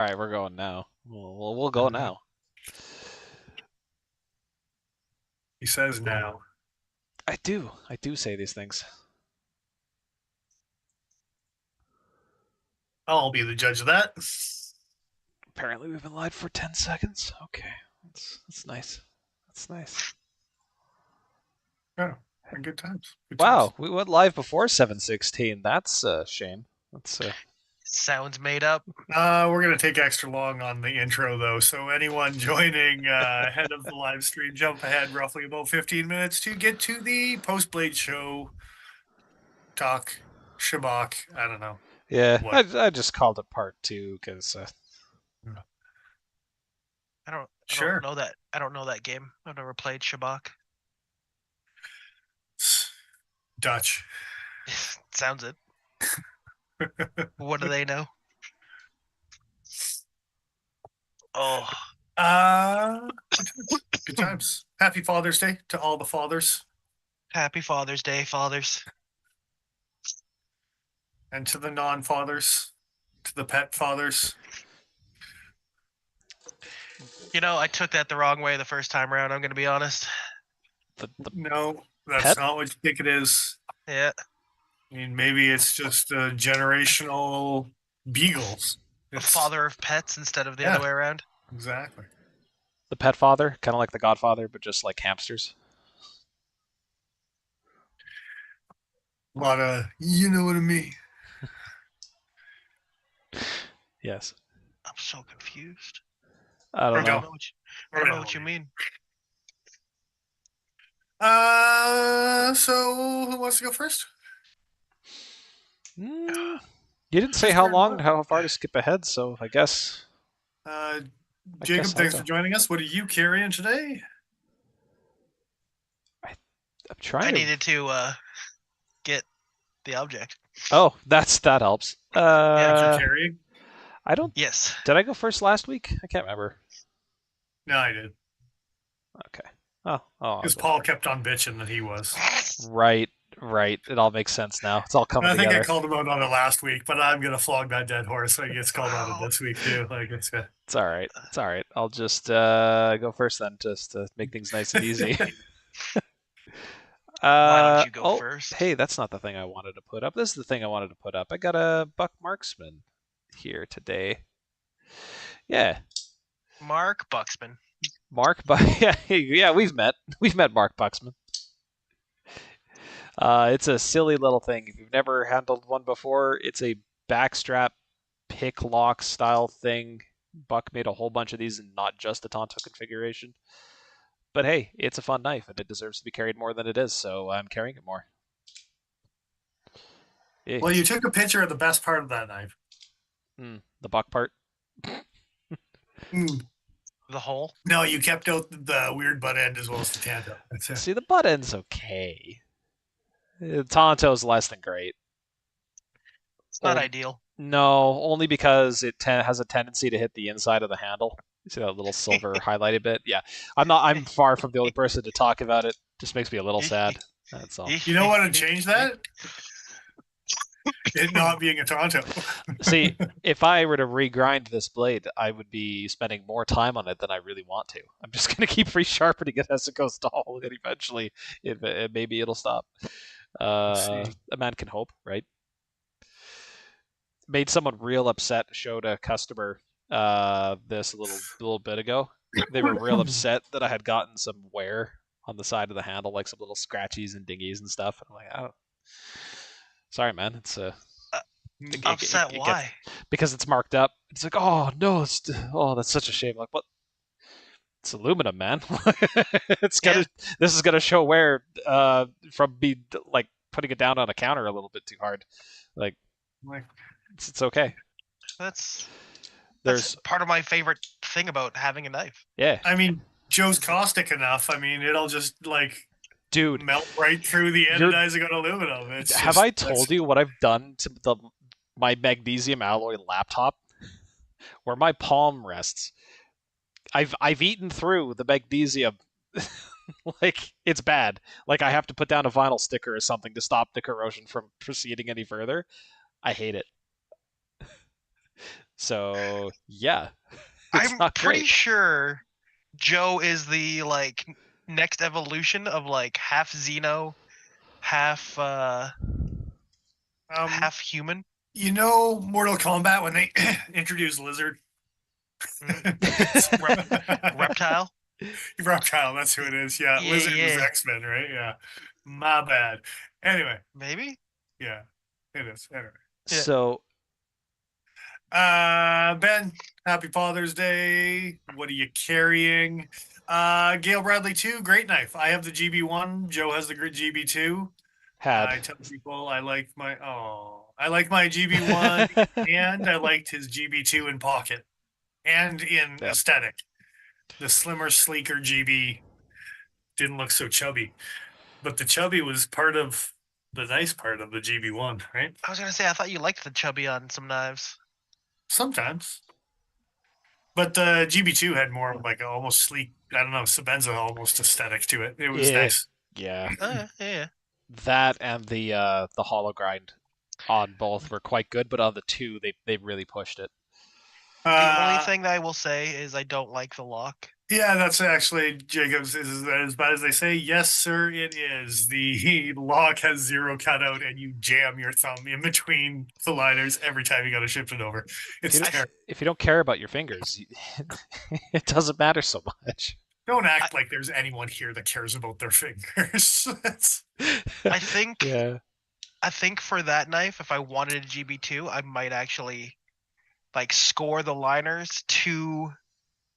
All right, we're going now. We'll go now. He says now. I do say these things. I'll be the judge of that. Apparently, we've been live for 10 seconds. Okay, that's nice. That's nice. Yeah, good times. Good times. Wow, we went live before 7:16. That's a shame. That's Sounds made up. We're gonna take extra long on the intro though, so anyone joining ahead of the live stream, jump ahead roughly about 15 minutes to get to the post Blade show talk. Shabak. I don't know. yeah. What? I just called it part two because I Sure. don't know that. I don't know that game. I've never played Shabak. Dutch. Sounds it. What do they know? Oh, Good times. Happy Father's Day to all the fathers happy Father's Day, fathers. and to the non-fathers, to the pet fathers. You know, I took that the wrong way the first time around. I'm going to be honest. the No, that's Pet? not what you think it is. Yeah. I mean, maybe it's just generational beagles. A father of pets instead of the Yeah. other way around. Exactly. the pet father, kind of like the Godfather, but just like hamsters. A lot of, you know what I mean. Yes. I'm so confused. I don't know. I don't know what you mean. So who wants to go first? You didn't say how far to skip ahead, so I guess. Jacob, guess I'll thanks go. for joining us. What are you carrying today? I'm trying I to. needed to get the object. Oh, that helps. What you're carrying? I don't. Yes. Did I go first last week? I can't remember. No, I did. Okay. Oh, Because Paul kept on bitching that he was. Right. It all makes sense now. It's all coming I think together. I called him out on it last week, but I'm gonna flog that dead horse. So he gets called out on this week too. Like it's good. It's all right. It's all right. I'll just go first then, just to make things nice and easy. Why don't you go first? Hey, that's not the thing I wanted to put up. This is the thing I wanted to put up. I got a buck marksman here today. Yeah. Mark Buxman. Yeah, we've met. We've met Mark Buxman. It's a silly little thing. If you've never handled one before, it's a backstrap pick lock style thing. Buck made a whole bunch of these and not just the Tonto configuration. But hey, it's a fun knife and it deserves to be carried more than it is, so I'm carrying it more. Yeah. Well, you took a picture of the best part of that knife. The buck part. The hole? No, you kept out the weird butt end as well as the Tanto. See, the butt end's okay. Tonto's less than great. It's not ideal. No, only because it has a tendency to hit the inside of the handle. You see that little silver highlighted bit? Yeah. I'm far from the only person to talk about it. Just makes me a little sad. That's all. You know what would change that? It not being a Tonto. See, if I were to regrind this blade, I would be spending more time on it than I really want to. I'm just going to keep resharpening it as it goes dull, and eventually, maybe it'll stop. A man can hope, right? Made someone real upset. Showed a customer this a little bit ago. They were real upset that I had gotten some wear on the side of the handle, like some little scratchies and dingies and stuff. And I'm like, oh, sorry, man. It's upset. Why? Because it's marked up. It's like, oh no, that's such a shame. Like, what? It's aluminum, man. It's gonna. Yeah. This is gonna show wear from me like putting it down on a counter a little bit too hard. Like it's okay. That's There's part of my favorite thing about having a knife. Yeah. I mean, Joe's caustic enough. I mean, it'll just dude, melt right through the anodizing on aluminum. Have I told you what I've done to my magnesium alloy laptop? Where my palm rests. I've eaten through the magnesium. Like, it's bad. Like, I have to put down a vinyl sticker or something to stop the corrosion from proceeding any further. I hate it. So yeah, it's I'm not pretty great. sure Joe is the like next evolution of like half Xeno, half Um, half human. you know, Mortal Kombat when they introduced Lizard. Mm. It's Reptile. Reptile. That's who it is. Yeah, Yeah, Lizard was yeah. X-Men, right? Yeah, my bad. Anyway, Maybe. yeah, it is. Anyway, Yeah. So Ben, happy Father's Day. What are you carrying? Gail Bradley 2, great knife. I have the GB1. Joe has the GB2. had I tell people I like my GB1 and I liked his GB2 in pocket and in yep. aesthetic. The slimmer, sleeker GB didn't look so chubby, but the chubby was part of the nice part of the GB1, right? I was gonna say I thought you liked the chubby on some knives. Sometimes. But the GB2 had more of like a almost sleek, I don't know, Sabenza almost aesthetic to it. It was Yeah, nice. yeah. Yeah. That and the hollow grind on both were quite good, but on the two they really pushed it. The only Uh, thing that I will say is I don't like the lock. yeah, that's actually Jacob's. Is that as bad as they say? Yes, sir, it is. The lock has zero cutout, and you jam your thumb in between the liners every time you got to shift it over. If you It's don't, I, terrible. if you don't care about your fingers, it doesn't matter so much. Don't I, act like there's anyone here that cares about their fingers. I think Yeah. I think for that knife, if I wanted a GB2, I might actually like score the liners to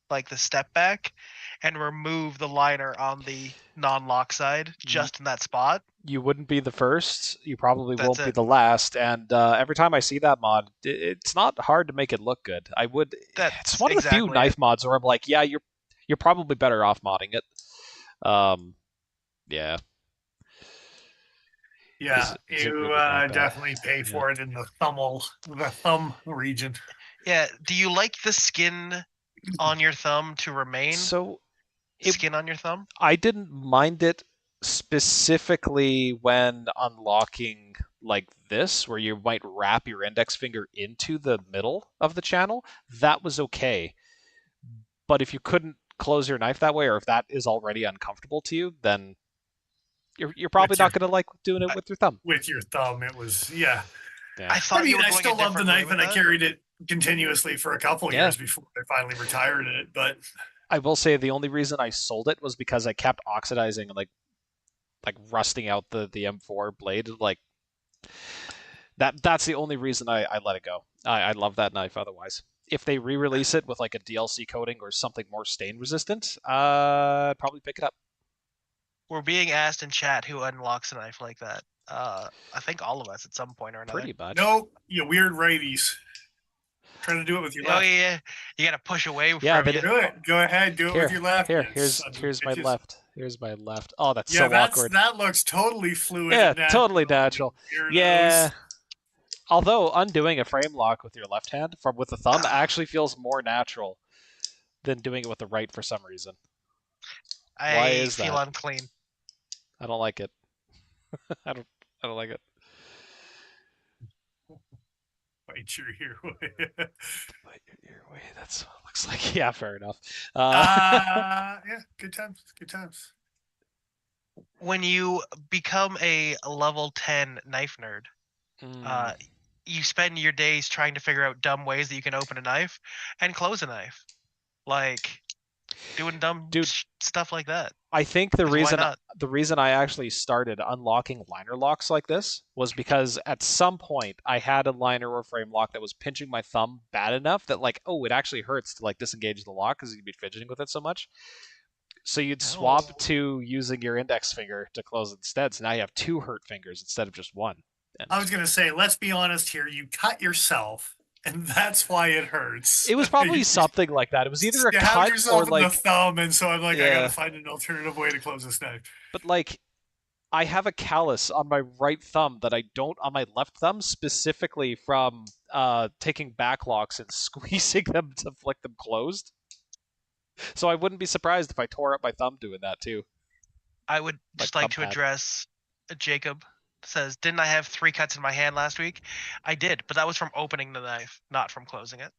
like the step back and remove the liner on the non-lock side just in that spot. You wouldn't be the first. You probably That's won't be it. the last. And every time I see that mod, it's not hard to make it look good. I would. It's That's one of the few exactly it. knife mods where I'm like, yeah, you're probably better off modding it. Yeah, Yeah, is it you really that bad? definitely pay Yeah. for it in the thumb region. Yeah. Do you like the skin on your thumb to remain So it skin on your thumb? I didn't mind it specifically when unlocking like this, where you might wrap your index finger into the middle of the channel. That was okay. But if you couldn't close your knife that way, or if that is already uncomfortable to you, then you're probably with your not going to like doing it with your thumb. with your thumb. It was yeah. Yeah. I I thought mean, you were I going a still love the different way knife, with and I that. carried it continuously for a couple Yeah. years before I finally retired it. But I will say the only reason I sold it was because I kept oxidizing and like rusting out the M4 blade. Like that's the only reason I let it go. I love that knife otherwise. If they re-release it with like a DLC coating or something more stain resistant, I'd probably pick it up. We're being asked in chat who unlocks a knife like that. I think all of us at some point or another. Pretty much. no, you weird righties trying to do it with your Oh left. yeah, you gotta push away Yeah, from they you. did. Do it. Go ahead. Do it with Here, your left. here, You here's sons of here's my bitches. left. Here's my left. Oh, that's Yeah, so awkward. that looks totally fluid Yeah, and natural. totally natural. You Yeah. weirdos. Although undoing a frame lock with your left hand from with the thumb actually feels more natural than doing it with the right for some reason. Why I is feel that? unclean. I don't like it. I don't. I don't like it. Bite your ear. Bite your ear away. That's what it looks like. Yeah, fair enough. Yeah, good times. Good times. When you become a level 10 knife nerd, mm, you spend your days trying to figure out dumb ways that you can open a knife and close a knife, like doing dumb dude, stuff like that. I think the 'Cause why reason not? the reason I actually started unlocking liner locks like this was because at some point I had a liner or frame lock that was pinching my thumb bad enough that like, oh, it actually hurts to like disengage the lock because you'd be fidgeting with it so much. So you'd No. swap to using your index finger to close it instead. So now you have two hurt fingers instead of just one. And I was gonna say, let's be honest here. You cut yourself, and that's why it hurts. it was probably You something like that. It was either a stabbed cut or yourself in the like, thumb, and so I'm like, I gotta yeah, find an alternative way to close this knife. but like I have a callus on my right thumb that I don't on my left thumb, specifically from taking backlocks and squeezing them to flick them closed. So I wouldn't be surprised if I tore up my thumb doing that too. I would Like just like thumb to pad. address Jacob says, didn't I have 3 cuts in my hand last week? I did, but that was from opening the knife, not from closing it.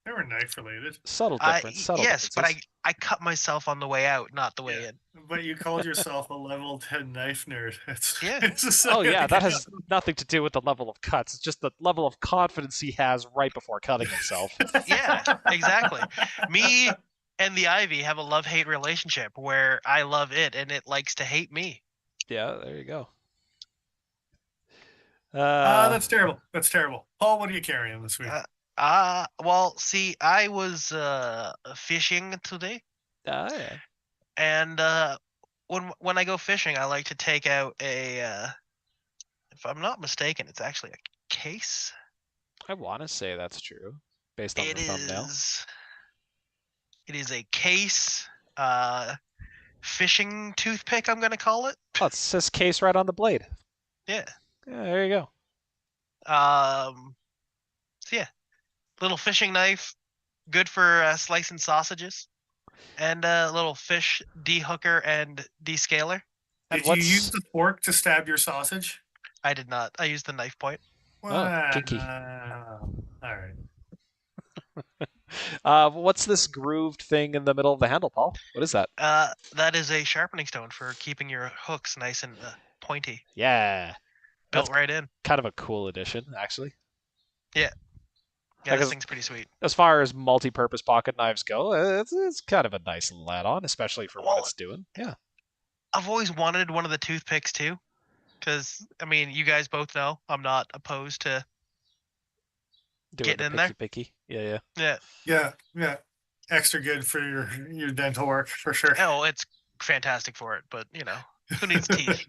They were knife related. Subtle difference. Subtle Yes, but differences. I cut myself on the way out, not the way Yeah. in. But you called yourself a level 10 knife nerd. Yeah. It's just Oh like, yeah, that has nothing to do with the level of cuts. It's just the level of confidence he has right before cutting himself. Yeah, exactly. Me and the Ivy have a love-hate relationship where I love it and it likes to hate me. Yeah, there you go. That's terrible. That's terrible. Paul, what are you carrying this week? Well, see, I was fishing today, yeah. and when I go fishing, I like to take out a if I'm not mistaken, it's actually a case. I want to say that's true, based on It the thumbnail. is it is a case fishing toothpick, I'm gonna call it. Oh, it says case right on the blade. Yeah. Yeah, there you go. So yeah, little fishing knife, good for slicing sausages, and a little fish dehooker and descaler. And Did you what's use the fork to stab your sausage? I did not. I used the knife point. oh Well, kinky? all right. What's this grooved thing in the middle of the handle, Paul? What is that? That is a sharpening stone for keeping your hooks nice and pointy. Yeah, Built that's right in. kind of a cool addition, actually. Yeah, Like this thing's pretty sweet. as far as multi-purpose pocket knives go, it's kind of a nice little add-on, especially for what Well, it's doing. Yeah. I've always wanted one of the toothpicks too, because I mean, you guys both know I'm not opposed to Doing getting the in there. picky. Yeah. Yeah. Yeah. Extra good for your dental work for sure. Oh, it's fantastic for it, but you know, who needs teeth?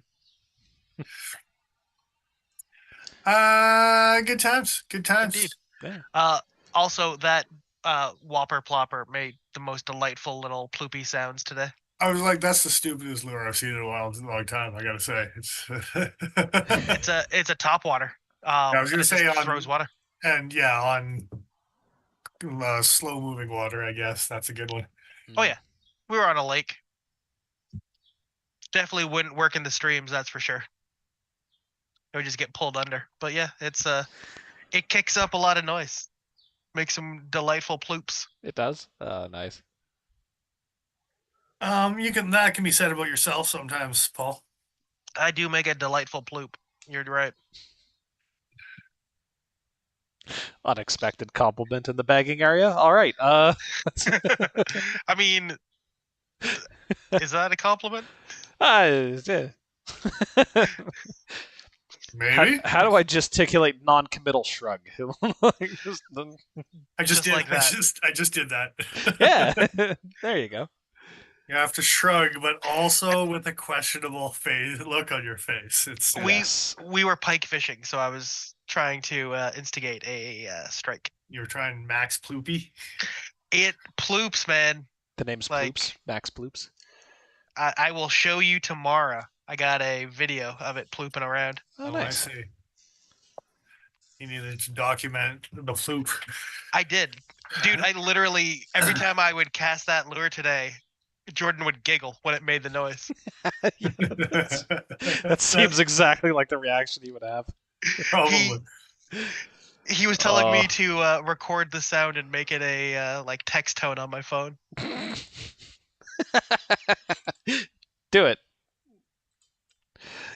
Good times. Good times. Indeed. Yeah. Also that Whopper Plopper made the most delightful little ploopy sounds today. I was like, that's the stupidest lure I've seen in a long time. I gotta say, It's a top water. I was And gonna it just say throws water. on slow moving water. I guess that's a good one. Oh yeah, we were on a lake. Definitely wouldn't work in the streams, that's for sure. It would just get pulled under. But yeah, it's it kicks up a lot of noise, makes some delightful ploops. It does. Nice. That can be said about yourself sometimes, Paul. I do make a delightful ploop. You're right. Unexpected compliment in the bagging area. All right. I mean, is that a compliment? Yeah. Maybe. How do I gesticulate non-committal shrug? I just Just did. like that. I just did that. Yeah. There you go. You have to shrug, but also with a questionable face look on your face. It's Yes. We were pike fishing, so I was trying to instigate a strike. you were trying max ploopy. It ploops, man. The name's Like- Ploops. Max Ploops. I will show you tomorrow. I got a video of it plooping around. Oh, I nice. see. You needed to document the floop. I did. Dude, I literally, every time I would cast that lure today, Jordan would giggle when it made the noise. Yeah, that seems exactly like the reaction he would have. Probably. He was telling me Oh. to record the sound and make it a like text tone on my phone. Do it.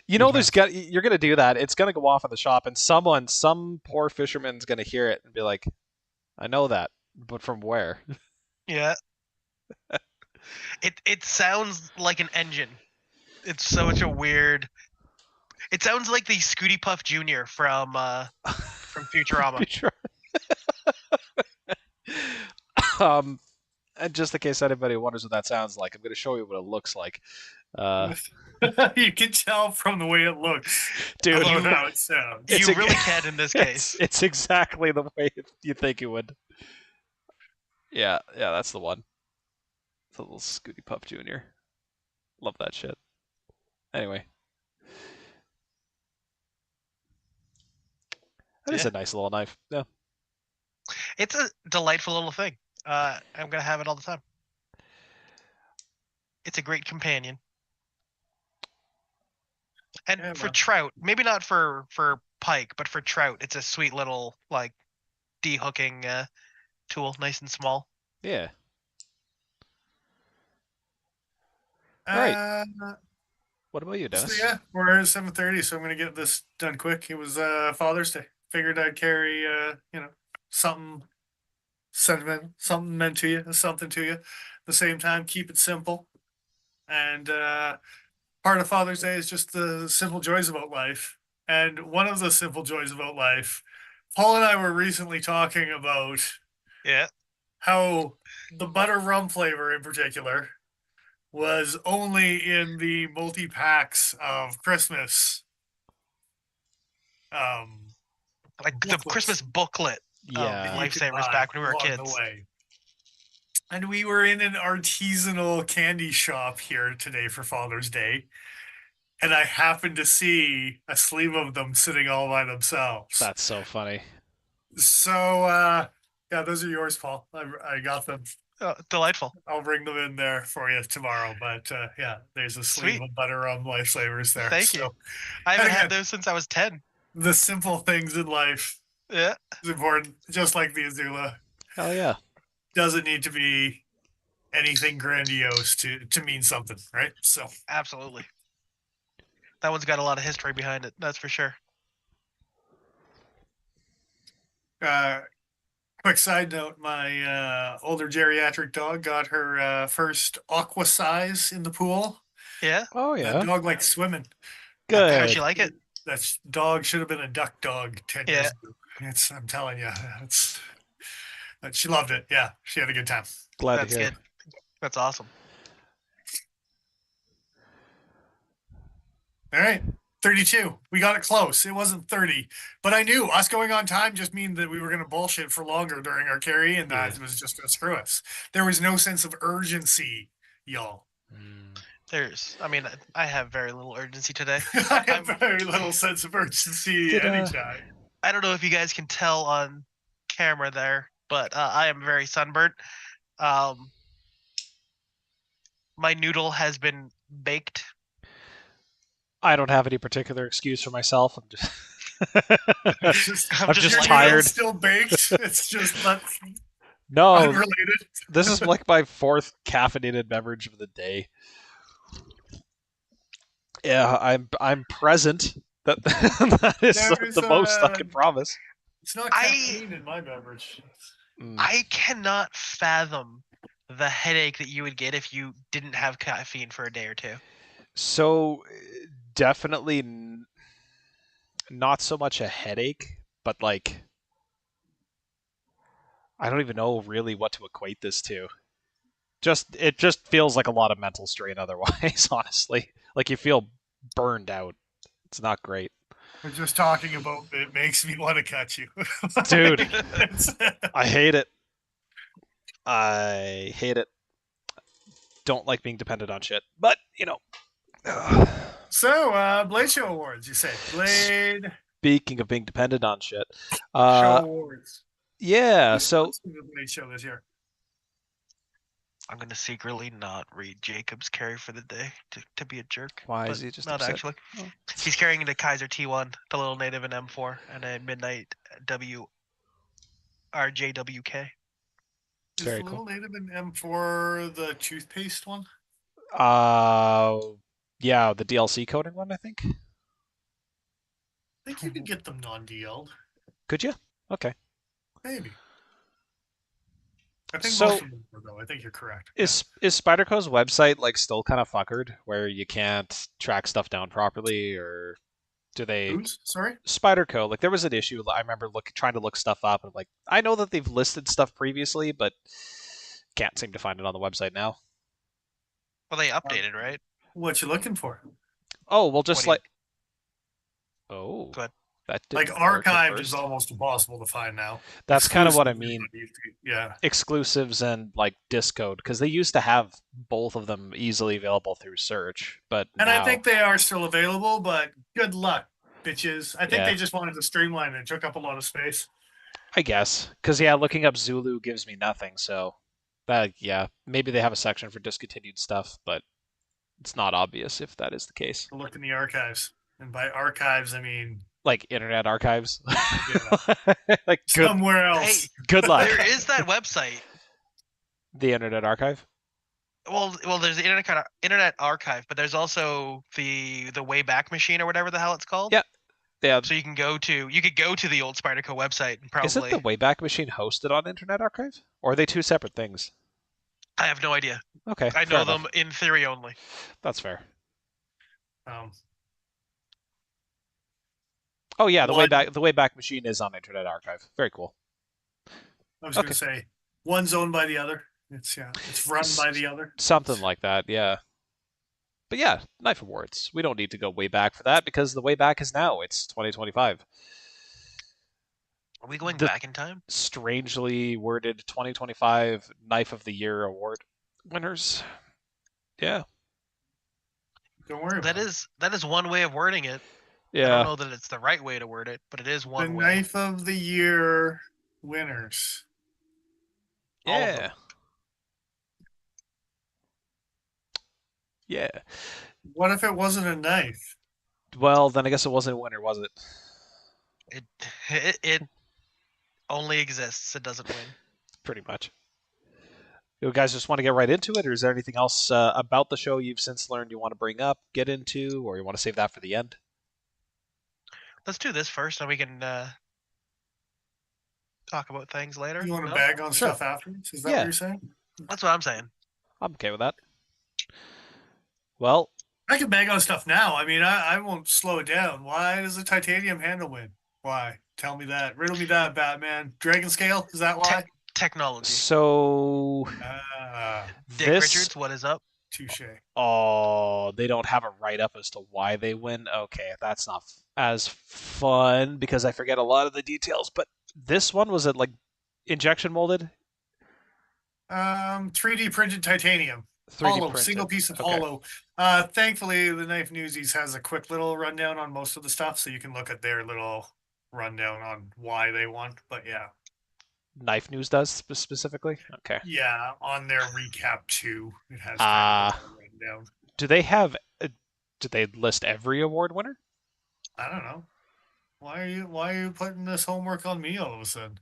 You know, Yeah. you're gonna do that. It's gonna go off in the shop, and some poor fisherman's gonna hear it and be like, "I know that, but from where?" Yeah. It sounds like an engine. It's such a weird. It sounds like the Scooty Puff Jr. from Futurama. And just in case anybody wonders what that sounds like, I'm gonna show you what it looks like. You can tell from the way it looks. Dude, About how it sounds. It's You a- really can in this case. it's exactly the way you think it would. Yeah, that's the one. It's a little Scooty Puff Jr. Love that shit. Anyway. That is Yeah. a nice little knife. Yeah. It's a delightful little thing. I'm gonna have it all the time. It's a great companion. And Yeah, for well. trout, maybe not for pike, but for trout, it's a sweet little like dehooking tool, nice and small. Yeah. All right. Uh, What about you, so Dennis? yeah, we're at 7:30, so I'm gonna get this done quick. It was Father's Day. Figured I'd carry something sentiment, something meant to you, something to you. At the same time, keep it simple. And part of Father's Day is just the simple joys about life. And one of the simple joys about life, Paul and I were recently talking about Yeah. how the butter rum flavor in particular was only in the multi packs of Christmas um, Like the booklets Christmas booklet of that Yeah. you could Lifesavers buy back when we were along the kids. way. And we were in an artisanal candy shop here today for Father's Day. And I happened to see a sleeve of them sitting all by themselves. That's so funny. So, yeah, those are yours, Paul. I got them. Oh, delightful. I'll bring them in there for you tomorrow. But yeah, there's a sleeve Sweet. of butter rum lifesavers there. Thank you. So, I and haven't had again, those since I was 10. the simple things in life Yeah, is important, just like the Azula. Hell yeah. Doesn't need to be anything grandiose to mean something, right? So, absolutely. That one's got a lot of history behind it. That's for sure. uh, quick side note: my older geriatric dog got her first aqua size in the pool. Yeah. Oh That yeah. dog likes swimming. How'd Good. you like it? That dog should have been a duck dog 10 Yeah. years ago. I'm telling you, she loved it. Yeah, she had a good time. Glad to That's hear. good. That's awesome. All right. 32. We got it close. It wasn't 30, but I knew us going on time just mean that we were going to bullshit for longer during our carry, and that Yeah. was just going to screw us. There was no sense of urgency, y'all. I mean, I have very little urgency today. I have very little sense of urgency Did, anytime. I don't know if you guys can tell on camera there, but I am very sunburnt. My noodle has been baked. I don't have any particular excuse for myself. I'm just, It's just, I'm I'm just just your like- tired. noodle's still baked. It's just not No, unrelated. this is like my fourth caffeinated beverage of the day. Yeah, I'm present. That that is There's, the most I can promise. It's not I- caffeine in my beverage. I cannot fathom the headache that you would get if you didn't have caffeine for a day or two. So definitely not so much a headache, but like I don't even know really what to equate this to. It just feels like a lot of mental strain otherwise, honestly. Like you feel burned out. It's not great. We're just talking about it makes me want to cut you. Dude. It's- I hate it. I hate it. Don't like being dependent on shit. But, you know. So, Blade Show Awards, you say? Blade Speaking of being dependent on shit. Show Awards. Yeah, Who's so sponsoring the Blade Show this year? I'm gonna secretly not read Jacob's carry for the day to be a jerk. why but is he just not upset? actually? Oh. He's carrying into Kaiser T1, the little native in M4, and a Midnight RJWK. Is Very the Little Native in M4 the toothpaste one? Yeah, the DLC coding one, I think. I think you could get them non-DL'd. Could you? Okay. Maybe. I think So- most of them are, though. I think you're correct. Is Spyderco's website like still kind of fuckered where you can't track stuff down properly, or do they Who's? Sorry? Spyderco, like there was an issue. I remember trying to look stuff up, and like I know that they've listed stuff previously, but can't seem to find it on the website now. Well, they updated, right? What you looking for? Oh, well, just What like oh, Go ahead. that Like didn't work at archived first. is almost impossible to find now. That's kind of what I Exclusive mean. is easy. Yeah. Exclusives and like Discode, because they used to have both of them easily available through search, but And now, I think they are still available, but good luck, bitches. I think Yeah. they just wanted to streamline it. It took up a lot of space. I guess, because yeah, looking up Zulu gives me nothing. So that yeah, maybe they have a section for discontinued stuff, but it's not obvious if that is the case. Look in the archives. And by archives, I mean like Internet Archives. Yeah. Like Somewhere Hey, else. good luck. there is that website. The Internet Archive. Well, there's the Internet Archive, but there's also the Wayback Machine or whatever the hell it's called. Yeah, yeah. So you could go to the old Spyderco website and Isn't the probably. Wayback Machine hosted on Internet Archive, or are they two separate things? I have no idea. Okay, I fair know enough. them in theory only. That's fair. Um, Oh yeah, one, the Wayback Machine is on Internet Archive. Very cool. I was going Okay, to say, one's owned by the other. It's run by the other. something like that. Yeah. But yeah, Knife Awards. We don't need to go way back for that because the way back is now. It's 2025. Are we going The back in time? strangely worded 2025 Knife of the Year award winners. Yeah. Don't worry about it. That is one way of wording it. I don't Yeah. know that it's the right way to word it, but it is The one way. Knife of the Year winners. All of Yeah. them. Yeah. What if it wasn't a knife? Well, then I guess it wasn't a winner, was it? It only exists. It doesn't win. Pretty much. You guys just want to get right into it, or is there anything else about the show you've since learned you want to bring up, get into, or you want to save that for the end? Let's do this first, and we can talk about things later. You want to No? bag on Sure. stuff afterwards? Is that Yeah. what you're saying? That's what I'm saying. I'm okay with that. Well, I can bag on stuff now. I mean, I won't slow it down. Why does the titanium handle win? Why? Tell me that. Riddle me that, Batman. Dragon scale? Is that why? Technology. so Dick this Richards, what is up? Touche. oh, they don't have a write up as to why they win. Okay, that's not as fun because I forget a lot of the details. But this one was it like injection molded, 3D printed titanium. 3D Hollow, printed. single piece of Okay. hollow. Thankfully, the Knife Newsies has a quick little rundown on most of the stuff, so you can look at their little rundown on why they won. But yeah, Knife News does specifically. Okay. yeah, on their recap too, it has Ah. kind of a rundown. Do they have? Do they list every award winner? I don't know. Why are you putting this homework on me all of a sudden?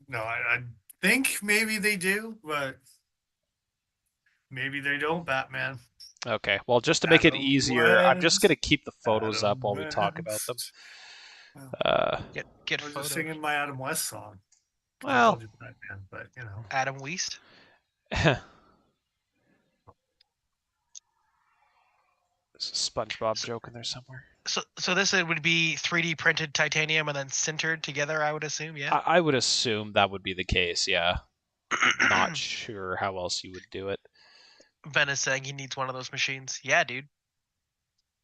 No, I think maybe they do, but maybe they don't, Batman. Okay. Well, just to make it Adam easier, I'm just West. gonna keep the photos Adam up while we talk about them. West. Get I was photos. just singing my Adam West song. I Well, told you Batman, but you know. Adam Weist. there's a SpongeBob joke in there somewhere. So this would be 3D printed titanium and then sintered together, I would assume. Yeah. I would assume that would be the case. Yeah. Not sure how else you would do it. Ben is saying he needs one of those machines. Yeah, dude.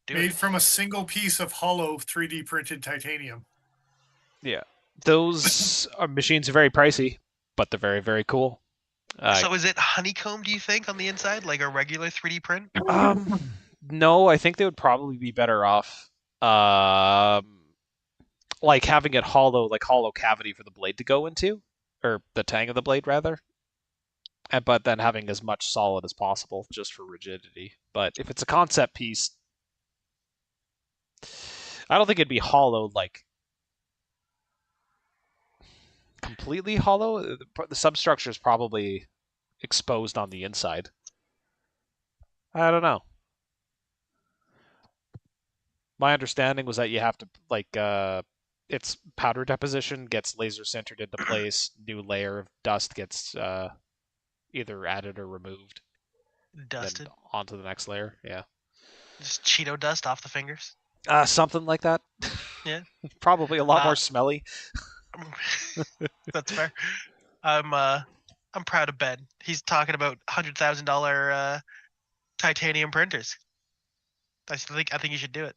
Do Made it. from a single piece of hollow 3D printed titanium. Yeah. Those machines are very pricey, but they're very, very cool. So is it honeycomb? Do you think on the inside, like a regular 3D print? No, I think they would probably be better off, like having it hollow, like hollow cavity for the blade to go into, or the tang of the blade rather. But then having as much solid as possible just for rigidity. But if it's a concept piece, I don't think it'd be hollow like completely hollow. The substructure is probably exposed on the inside. I don't know. My understanding was that you have to it's powder deposition gets laser sintered into place, new layer of dust gets either added or removed, Dusted. then onto the next layer. Yeah. Just Cheeto dust off the fingers. Something like that. Yeah. Probably a lot more smelly. That's fair. I'm proud of Ben. He's talking about $100,000 titanium printers. I think you should do it.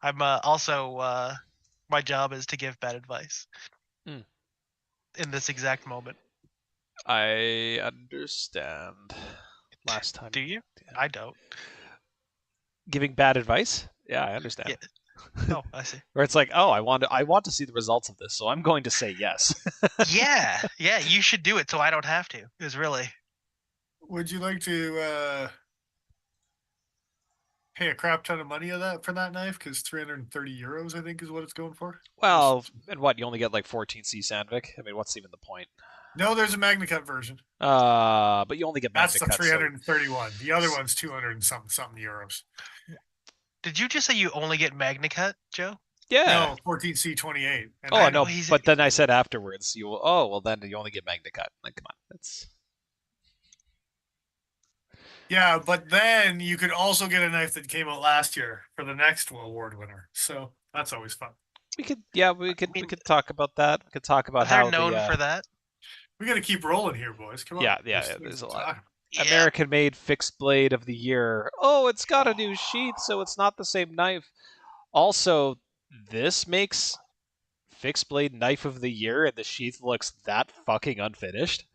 I'm also my job is to give bad advice in this exact moment. I understand. Last time. Do you? I don't. Giving bad advice? Yeah, I understand. Yeah. Oh, I see. Where it's like, oh, I want to see the results of this, so I'm going to say yes. Yeah, you should do it so I don't have to. Is really. Would you like to pay a crap ton of money for that knife because 330 euros, I think, is what it's going for. Well, and what, you only get like 14C Sandvik? I mean, what's even the point? No, there's a MagnaCut version. But you only get That's the MagnaCut, so 331. The other one's 200 and something euros. Did you just say you only get MagnaCut, Joe? yeah. No, 14C28. And Oh, I then- know, he's- but then I said afterwards, you will. Oh, well, then you only get MagnaCut. Like, come on, that's. Yeah, but then you could also get a knife that came out last year for the next award winner. So that's always fun. We could, yeah, we could talk about that. We could talk about They're how known the for that. We got to keep rolling here, boys. Come on. Yeah, There's there's a to lot. talk about. Yeah. American-made fixed blade of the year. Oh, it's got a new sheath, so it's not the same knife. Also, this makes fixed blade knife of the year, and the sheath looks that fucking unfinished.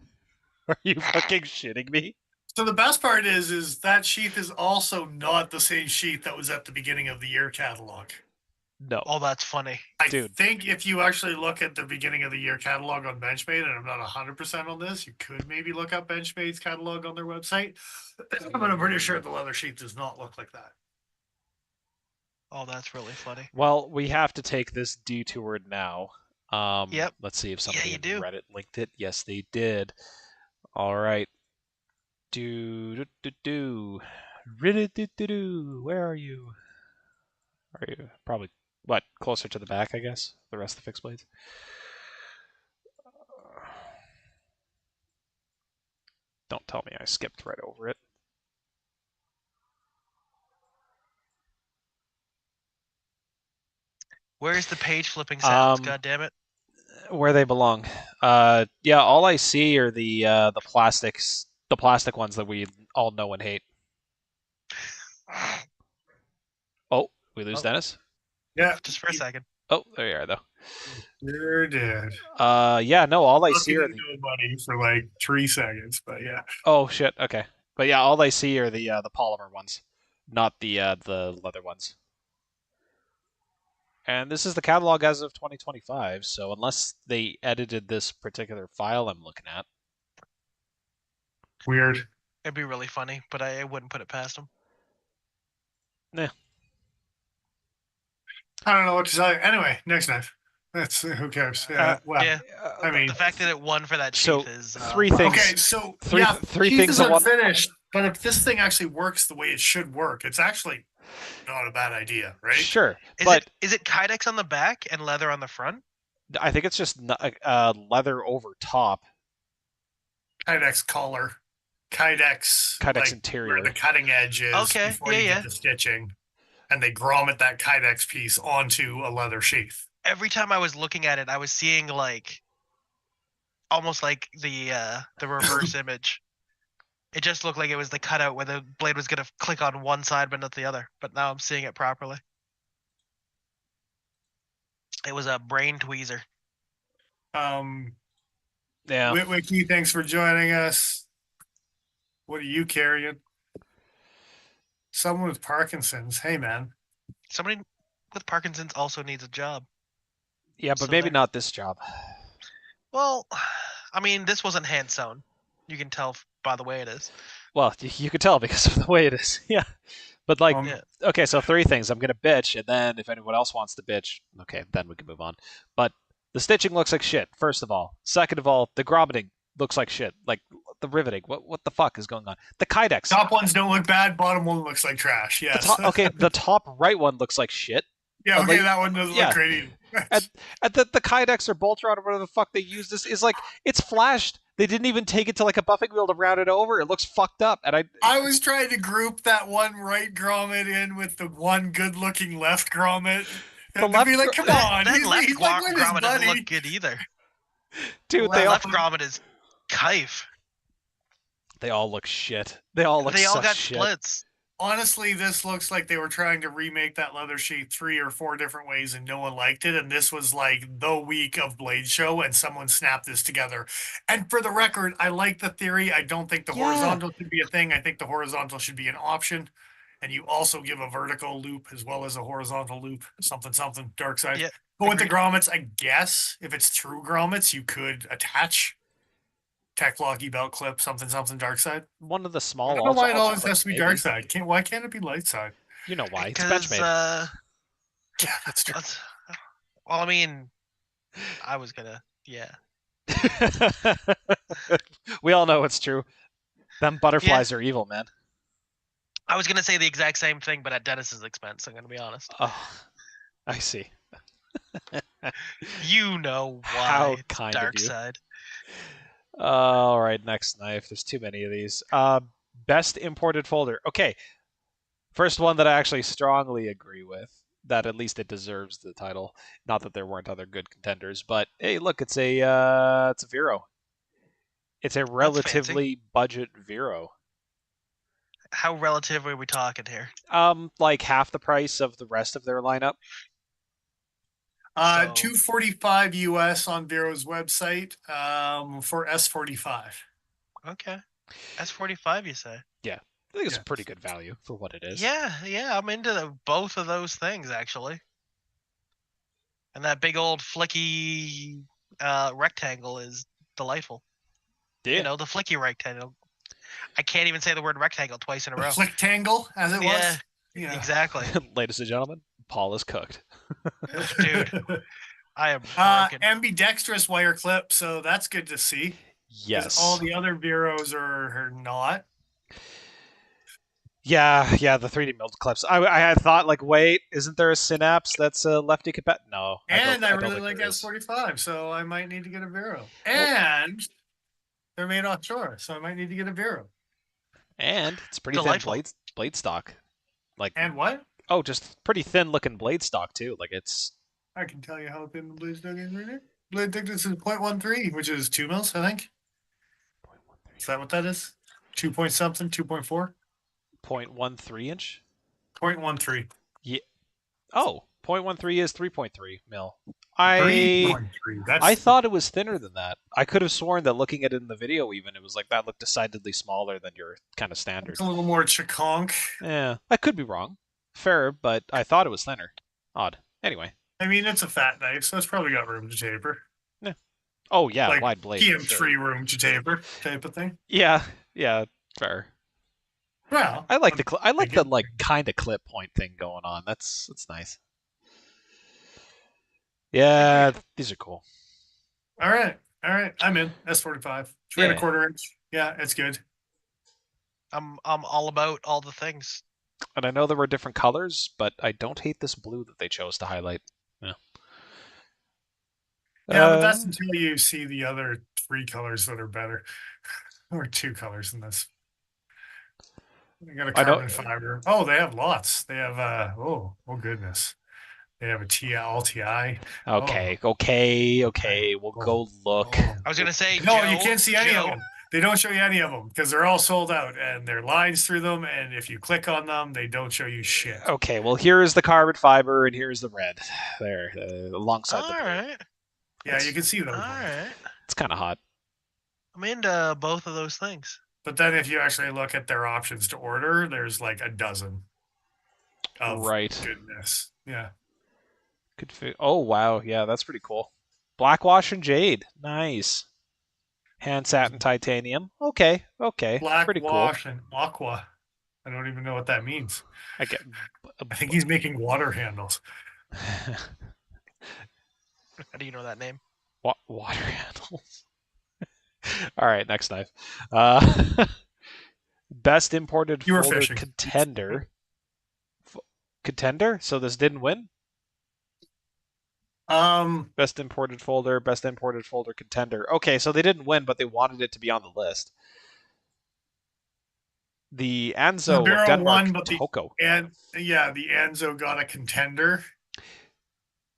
Are you fucking shitting me? So the best part is that sheath is also not the same sheath that was at the beginning of the year catalog. No. Oh, that's funny. I Dude. think if you actually look at the beginning of the year catalog on Benchmade, and I'm not 100% on this, you could maybe look up Benchmade's catalog on their website. But I'm pretty sure the leather sheath does not look like that. Oh, that's really funny. Well, we have to take this detour now. Yep. Let's see if somebody you in do. Reddit linked it. Yes, they did. All right. Reddit. Where are you? Are you probably what closer to the back? I guess the rest of the fixed blades. Don't tell me I skipped right over it. Where's the page flipping sounds? Um, God damn it! Where they belong. Yeah, all I see are the plastic ones that we all know and hate. Oh, we lose Oh. Dennis. Yeah, Just for a second. Oh, there you are though. you're dead. Yeah, no, all I see are Talking the. to nobody for like 3 seconds, but yeah. Oh shit. Okay, but yeah, all I see are the polymer ones, not the leather ones. And this is the catalog as of 2025. So unless they edited this particular file I'm looking at, Weird. It'd be really funny, but I wouldn't put it past them. I don't know what to tell you. Anyway, next knife. That's who cares? Yeah. Well, yeah. I mean, The fact that it won for that so sheath is three things. okay, so Three- yeah, three sheath things is I want- unfinished. But if this thing actually works the way it should work, it's actually not a bad idea, right? Sure, Is but it Kydex on the back and leather on the front? I think it's just leather over top. Kydex collar, Kydex, Kydex interior. where the cutting edge is Okay, before you yeah. get the stitching, and they grommet that Kydex piece onto a leather sheath. Every time I was looking at it, I was seeing like almost like the reverse image. It just looked like it was the cutout where the blade was gonna click on one side but not the other. But now I'm seeing it properly. It was a brain tweezer. Yeah. Wiki, thanks for joining us. What are you carrying? Someone with Parkinson's. Hey, man. Somebody with Parkinson's also needs a job. Yeah, but So maybe there- not this job. Well, I mean, this wasn't hand sewn. You can tell by the way it is. Well, you could tell because of the way it is. Yeah. But like, Um, Yeah. okay, so three things. I'm gonna bitch, and then if anyone else wants to bitch, okay, then we can move on. But the stitching looks like shit. First of all, second of all, the grommeting looks like shit. Like the riveting. What the fuck is going on? The Kydex. Top ones don't look bad. Bottom one looks like trash. The Yes. okay, the top right one looks like shit. Yeah, okay, like- that one doesn't yeah. look great either. And the Kydex or Boltron or whatever the fuck they use this is like it's flashed. They didn't even take it to like a buffing wheel to round it over. It looks fucked up. And I was trying to group that one right grommet in with the one good-looking left grommet. The And left be like, come on, That left he's like with his grommet doesn't buddy. look good either. dude, Well, they all Left grommet is kife. look shit. They all look They all such got shit. splits. Honestly, this looks like they were trying to remake that leather sheath 3 or 4 different ways and no one liked it. And this was like the week of Blade Show and someone snapped this together. And for the record, I like the theory. I don't think the Yeah. horizontal should be a thing. I think the horizontal should be an option. And you also give a vertical loop as well as a horizontal loop, something, dark side. Yeah, But with the agreed. grommets, I guess if it's true grommets, you could attach tech locky belt clip, something, dark side. One of the I small. don't know why it also always has to be maybe. dark side. Why can't it be light side? You know why? It's Because Benchmade. Yeah, that's true. well, I mean, I was gonna, yeah, We all know it's true. Them yeah. butterflies are evil, man. I was gonna say the exact same thing, but at Dennis's expense. I'm gonna be honest. Oh, I see. You know How why? It's kind of dark you. side. All right, next knife. There's too many of these. Best imported folder. Okay, first one that I actually strongly agree with. That at least it deserves the title. Not that there weren't other good contenders, but hey, look, it's a Vero. It's a That's fancy. relatively budget Vero. How relative are we talking here? Like half the price of the rest of their lineup. So 245 US on Vero's website for S45. okay, S45, you say? Yeah, I think it's Yeah. a pretty good value for what it is. Yeah. I'm into both of those things actually. And that big old flicky rectangle is delightful. Yeah. You know, the flicky rectangle. I can't even say the word rectangle twice in a The row. flictangle, as it Yeah, was. Yeah. exactly. Ladies and gentlemen, Paul is cooked. Dude, I am broken. Ambidextrous wire clip, so that's good to see. Because all Yes. the other Veros are not. Yeah, the 3D milled clips. I had thought like, wait, isn't there a synapse that's a lefty compet? No, And I I don't really think like there is. S45, so I might need to get a Vero. Well, And they're made offshore, so I might need to get a Vero. and it's pretty thin Delightful. blade stock. Like, And what? oh, just pretty thin looking blade stock too. Like it's I can tell you how thin the blade stock is right here. Blade thickness is 0.13, which is 2 mils, I think. Is that what that is? 2 point something, 2.4? 0.13 inch. 0.13. Yeah. Oh, 0.13 is 3.3 mil. I 3.3. I That's thought it was thinner than that. I could have sworn that looking at it in the video, even it was like that looked decidedly smaller than your kind of standard. a little more chaconk. Yeah, I could be wrong. Fair, but I thought it was thinner. Odd. Anyway. I mean, it's a fat knife, so it's probably got room to taper. Yeah. Oh yeah, Like wide blade for PM3 sure. room to taper type of thing. Yeah, fair. Well, I like I like the again, like kind of clip point thing going on. That's nice. Yeah, Agreed. these are cool. all right. All right. I'm in. S45. Three and a Yeah, quarter inch. Yeah, it's good. I'm all about all the things. and I know there were different colors, but I don't hate this blue that they chose to highlight. Yeah. Yeah, but that's until you see the other 3 colors that are better. Or 2 colors in this. They got a I know. carbon fiber. Oh, they have lots. They have oh goodness. They have a TI all TI. Okay, Oh, okay. We'll oh, go look. oh. I was gonna say, No, Joe, you can't see any of Joe, them. They don't show you any of them because they're all sold out and there are lines through them. And if you click on them, they don't show you shit. Okay, well here is the carbon fiber and here's the red. There, alongside all the blue. right, Yeah, you can see all those ones. right. It's kind of hot. I'm into both of those things. But then if you actually look at their options to order, there's like a dozen of Right. goodness. Yeah. Could fit. Oh wow, yeah, that's pretty cool. Blackwash and jade, nice. Hand satin titanium. Okay, Black pretty cool. wash and aqua. I don't even know what that means. I get. I think he's making water handles. How do you know that name? Water handles. All right, next knife. Uh, best imported You were folder fishing. contender. Contender. So this didn't win. Best imported folder contender. Okay, so they didn't win, but they wanted it to be on the list. The The Anzo of Barrow Denmark won, but the Toko. Anzo got a contender.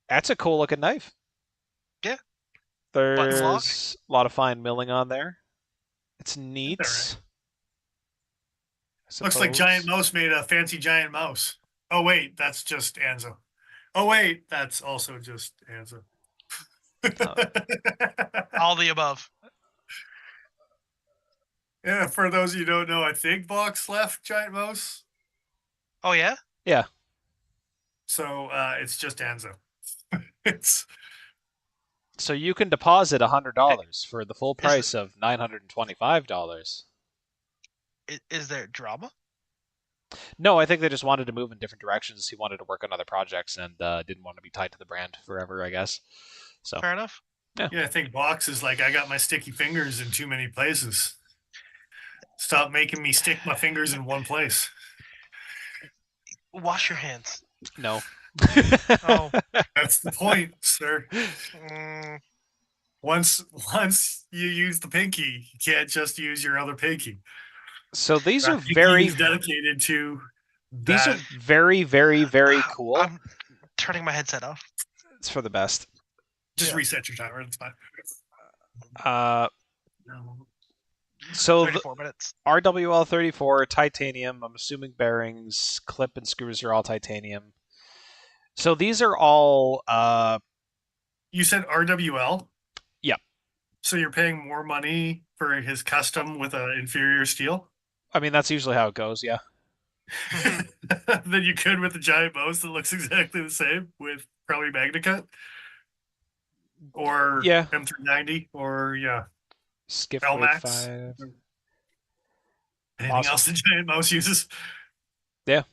That's a cool looking knife. Yeah. There's lock. a lot of fine milling on there. It's neat. Right. I Looks like suppose. Giant Mouse made a fancy giant mouse. Oh wait, that's just Anzo. Oh wait, that's also just Anzo. All the above. Yeah, for those of you who don't know, I think Box left Giant Mouse. Oh yeah. Yeah. So it's just Anzo. It's So you can deposit $100 for the full price of $925. Is there drama? No, I think they just wanted to move in different directions. He wanted to work on other projects and didn't want to be tied to the brand forever, I guess. So, Fair enough. yeah. Yeah, I think Box is like, I got my sticky fingers in too many places. Stop making me stick my fingers in one place. Wash your hands. No. Oh. That's the point, sir. Mm, Once you use the pinky, you can't just use your other pinky. So these are That pinky very, is dedicated to these are that. very, very, very cool. I'm turning my headset off. It's for the best. Just Yeah. reset your timer. It's fine. Uh, so the 34 minutes. RWL34 titanium. I'm assuming bearings, clip and screws are all titanium. So these are all. You said RWL? Yep. So you're paying more money for his custom with an inferior steel I mean that's usually how it goes. Yeah. than you could with the giant mouse that looks exactly the same with probably MagnaCut or Yeah. M390 or Skiff Wave LMAX. 5. Anything Awesome. else the giant mouse uses? Yeah.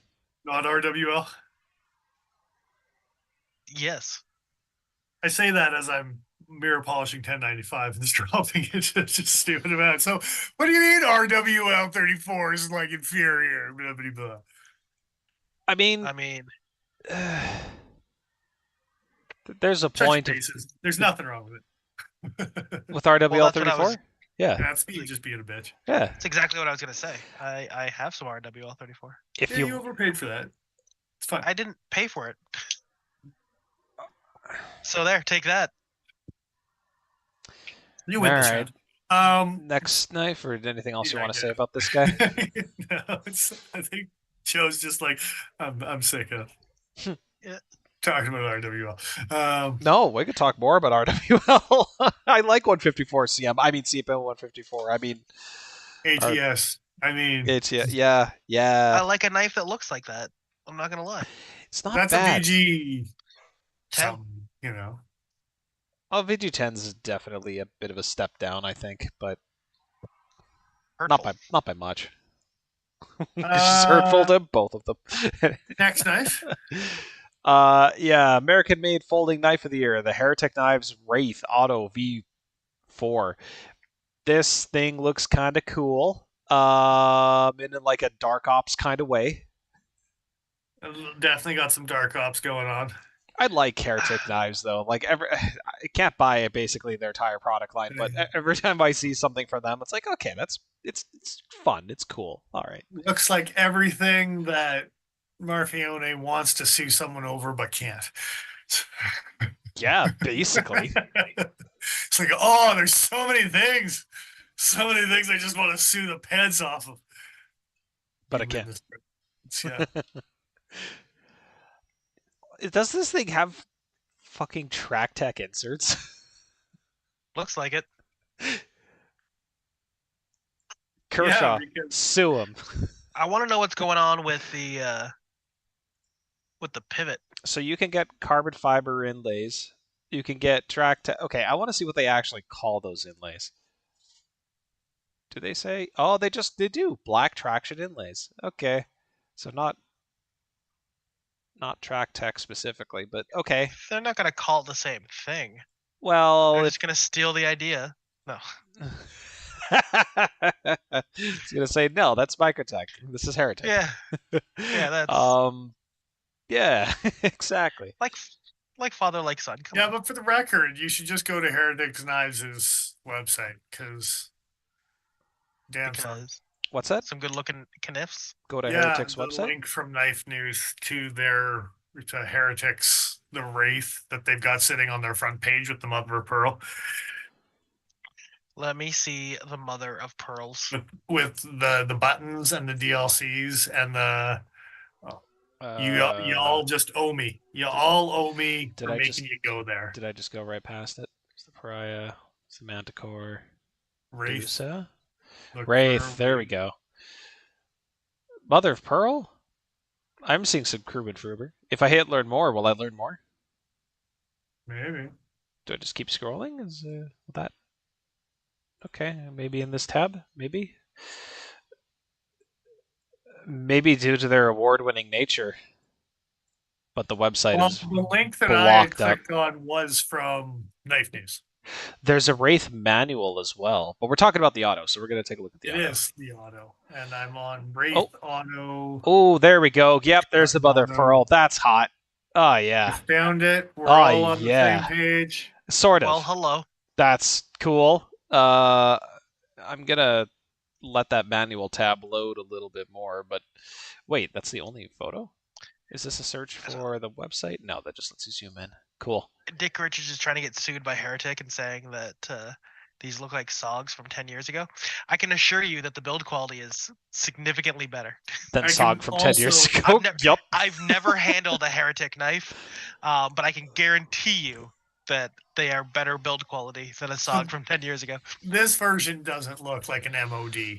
Not RWL. Yes. I say that as I'm mirror polishing 1095 and just dropping it just stupid amount. So what do you mean RWL 34 is like inferior? Blah, blah, blah. I mean, I mean, there's a Touch point of, bases. There's nothing wrong with it. with well, that's what I was. RWL34. Yeah. That's me just being a bitch. Yeah. That's exactly what I was gonna say. I have some RWL 34. If Yeah, you overpaid for that. It's fine. I didn't pay for it. So there, take that. You win All this right. round. Next knife, or anything else you Yeah, want to I say get about this guy? No, I think Joe's just like I'm sick of Yeah. talking about RWL. No, we could talk more about RWL. I like 154 CM. I mean CPM 154. I mean ATS. I mean, it's yeah. I like a knife that looks like that. I'm not gonna lie. It's not that's bad. a VG 10. something, you know. Oh, VG10 is definitely a bit of a step down, I think, but Hurtful. not by much. It's just hurtful to both of them. Next knife. Yeah, American-made folding knife of the year, the Heretic Knives Wraith Auto V4. This thing looks kind of cool, in like a Dark Ops kind of way. Definitely got some dark ops going on. I like Heretic knives though. Like I can't buy basically their entire product line, but every time I see something from them, it's like okay, it's fun, it's cool. All right. Looks like everything that Marfione wants to sue someone over but can't. Yeah, basically. It's like, oh, there's so many things. So many things I just want to sue the pants off of. But I can't. Yeah. Does this thing have fucking track tech inserts? Looks like it. Kershaw, because sue him. I want to know what's going on with the pivot. So you can get carbon fiber inlays. You can get track tech. Okay, I want to see what they actually call those inlays. Do they say? Oh, they do black traction inlays. Okay, so not track tech specifically, but okay. They're not gonna call it the same thing. Well, They're just gonna steal the idea. No. It's gonna say no. That's Microtech. This is Heretic. Yeah. Yeah, that's Yeah, exactly. like father, like son. Come yeah, on. but for the record, you should just go to Heretics Knives' website because damn son. Because What's that? some good looking kniffs. Go to Yeah, Heretic's the website. link from Knife News to Heretics, the Wraith that they've got sitting on their front page with the mother of pearl. Let me see the mother of pearls. With the buttons and the DLCs and the you all just owe me. You all owe me Did for I making just- you go there. Did I just go right past it? It's the Pariah, it's the Manticore, Wraith. Medusa, Look Wraith. for There we go. Mother of Pearl. I'm seeing some Kruben Fruber. If I hit learn more, will I learn more? Maybe. Do I just keep scrolling? Is that okay? Maybe in this tab. Maybe. Maybe due to their award-winning nature, but the website Well, is the link that I had blocked up. clicked on was from Knife News. There's a Wraith manual as well, but we're talking about the auto, so we're going to take a look at the It auto. is the auto, and I'm on Oh, Wraith Auto. oh, there we go. Yep, there's the mother of Auto. pearl. That's hot. Oh I yeah. found it. We're Oh all on the same yeah. page. Sort Well, of. hello. That's cool. I'm gonna let that manual tab load a little bit more, but wait, that's the only photo? Is this a search for the website? No, that just lets you zoom in. Cool. Dick Richards is trying to get sued by Heretic and saying that these look like SOGs from 10 years ago. I can assure you that the build quality is significantly better. Then I SOG can from 10 years also- ago. Yup. I've never handled a Heretic knife, but I can guarantee you that they are better build quality than a SOG from 10 years ago. This version doesn't look like an MOD,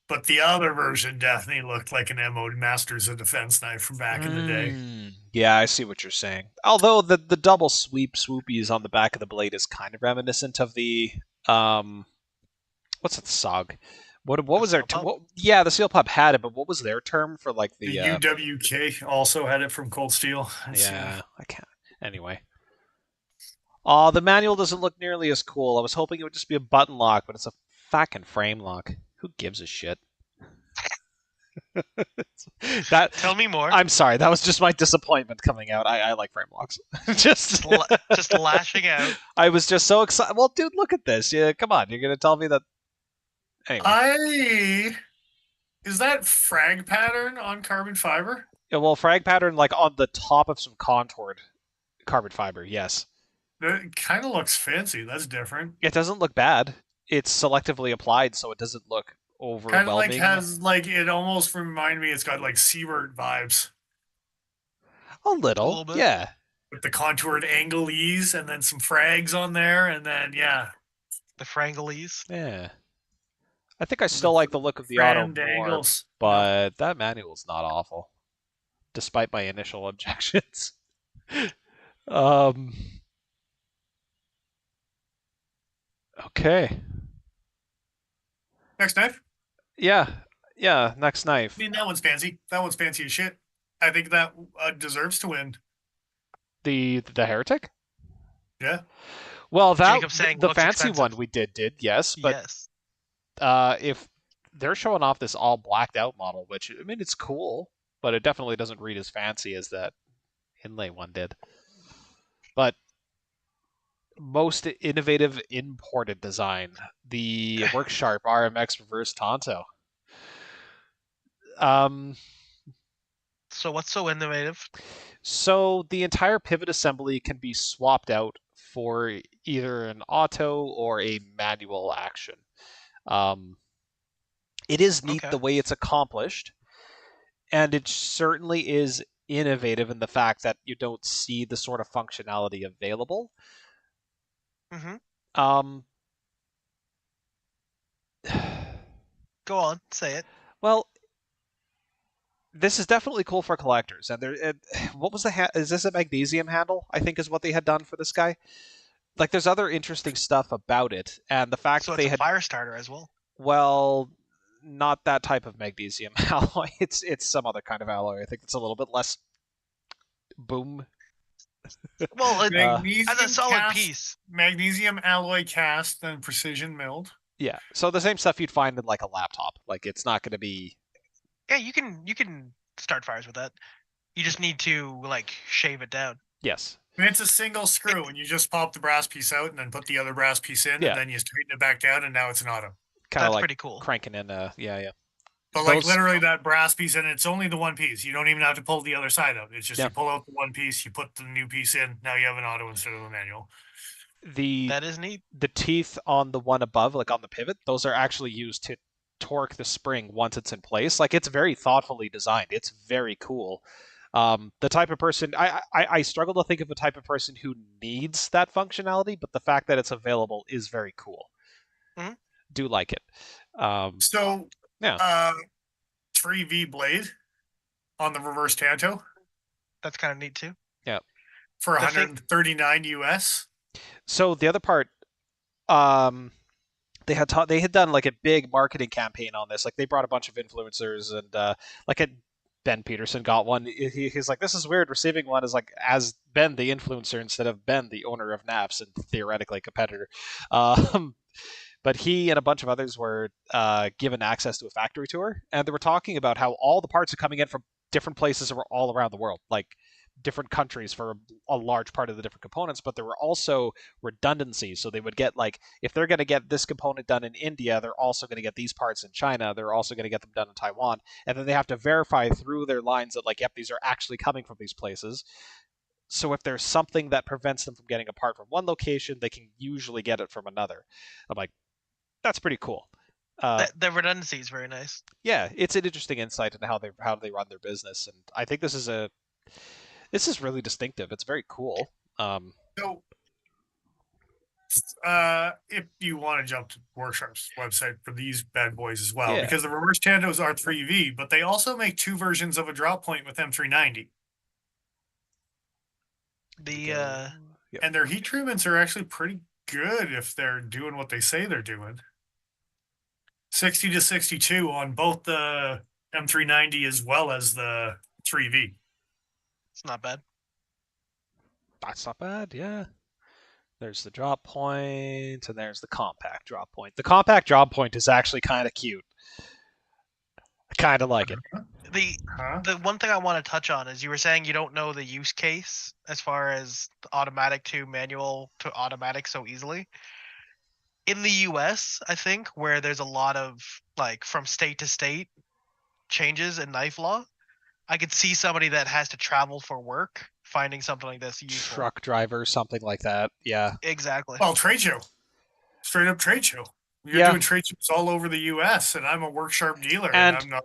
but the other version definitely looked like an MOD Masters of Defense knife from back in the day. Yeah, I see what you're saying. Although the double swoopies on the back of the blade is kind of reminiscent of the what's it, SOG? What was their Seal pub? yeah, the seal pub had it, but what was their term for like The UWK also had it from Cold Steel. yeah, I can't. Anyway. Oh, the manual doesn't look nearly as cool. I was hoping it would just be a button lock, but it's a fucking frame lock. Who gives a shit? That Tell me more. I'm sorry, that was just my disappointment coming out. I like frame locks. just Just lashing out. I was just so excited. Well, dude, look at this. Yeah, come on. You're gonna tell me that anyway. Is that frag pattern on carbon fiber? Yeah, well, frag pattern like on the top of some contoured carbon fiber. Yes, It kind of looks fancy. That's different. it doesn't look bad. It's selectively applied, so it doesn't look Kind of like overwhelming. has like it almost remind me. It's got like Seaward vibes A little bit. yeah. with the contoured angle ease and then some frags on there, and then yeah, The Frangolese. Yeah. I think I still like the look of the auto framed more, angles. but that manual's not awful, despite my initial objections. um. Okay. Next knife. Yeah. Yeah. Next knife. I mean, that one's fancy. That one's fancy as shit. I think that deserves to win. The heretic. Yeah. Well, that Jacob saying the looks fancy expensive. one we did yes, but Yes. if they're showing off this all blacked out model, which I mean it's cool, but it definitely doesn't read as fancy as that inlay one did. But most innovative imported design, the Worksharp RMX Reverse Tonto. So what's so innovative? So the entire pivot assembly can be swapped out for either an auto or a manual action. It is neat Okay. the way it's accomplished, and it certainly is innovative in the fact that you don't see the sort of functionality available. Mm-hmm. Go on, say it. Well, this is definitely cool for collectors. And what was the is this a magnesium handle? I think is what they had done for this guy. Like, there's other interesting stuff about it, and the fact So that it's they a had fire starter as well. well, not that type of magnesium alloy. It's some other kind of alloy. I think it's a little bit less boom. Well, Magnesium as a solid cast, piece. magnesium alloy cast and precision milled. Yeah, so the same stuff you'd find in like a laptop. Like, it's not going to be. Yeah, you can start fires with that. You just need to like shave it down. Yes. And it's a single screw, and you just pop the brass piece out and then put the other brass piece in, Yeah. and then you straighten it back down, and now it's an auto. Kind of That's like pretty cool. cranking in. Yeah. But like literally that brass piece, and it's only the one piece. You don't even have to pull the other side out. It's just Yeah. you pull out the one piece, you put the new piece in. Now you have an auto instead of a manual. That is neat. The teeth on the one above, like on the pivot, those are actually used to torque the spring once it's in place. Like, it's very thoughtfully designed. It's very cool. The type of person I struggle to think of a type of person who needs that functionality, but the fact that it's available is very cool. Mhm. Do like it. So Yeah. 3V blade on the reverse Tanto That's kind of neat too. Yeah. for The thing- 139 US. So the other part, they had done like a big marketing campaign on this. Like they brought a bunch of influencers and like a Ben Peterson got one. He's like, this is weird. Receiving one is like as Ben the influencer instead of Ben the owner of Naps and theoretically a competitor. Um, but he and a bunch of others were given access to a factory tour, and they were talking about how all the parts are coming in from different places all around the world, like different countries for a large part of the different components. But there were also redundancies, so they would get like if they're going to get this component done in India, they're also going to get these parts in China. They're also going to get them done in Taiwan, and then they have to verify through their lines that like, yep, these are actually coming from these places. So if there's something that prevents them from getting a part from one location, they can usually get it from another. I'm like, that's pretty cool. The redundancy is very nice. Yeah, it's an interesting insight into how they run their business, and I think this is really distinctive. It's very cool. So, if you want to jump to Workshop's website for these bad boys as well, Yeah. because the reverse Chandos are 3V, but they also make two versions of a drop point with M390. And their heat treatments are actually pretty good if they're doing what they say they're doing. 60 to 62 on both the M390 as well as the 3V. It's not bad. That's not bad, yeah. There's the drop point, and there's the compact drop point. The compact drop point is actually kind of cute. I kind of like it. The one thing I want to touch on is you were saying you don't know the use case as far as automatic to manual to automatic so easily. In the US, I think, where there's a lot of like from state to state changes in knife law, I could see somebody that has to travel for work finding something like this useful. Truck driver, something like that. Yeah. Exactly. Well, trade show. Straight up trade show. You're doing trade shows all over the U.S., and I'm a Worksharp dealer, and I'm not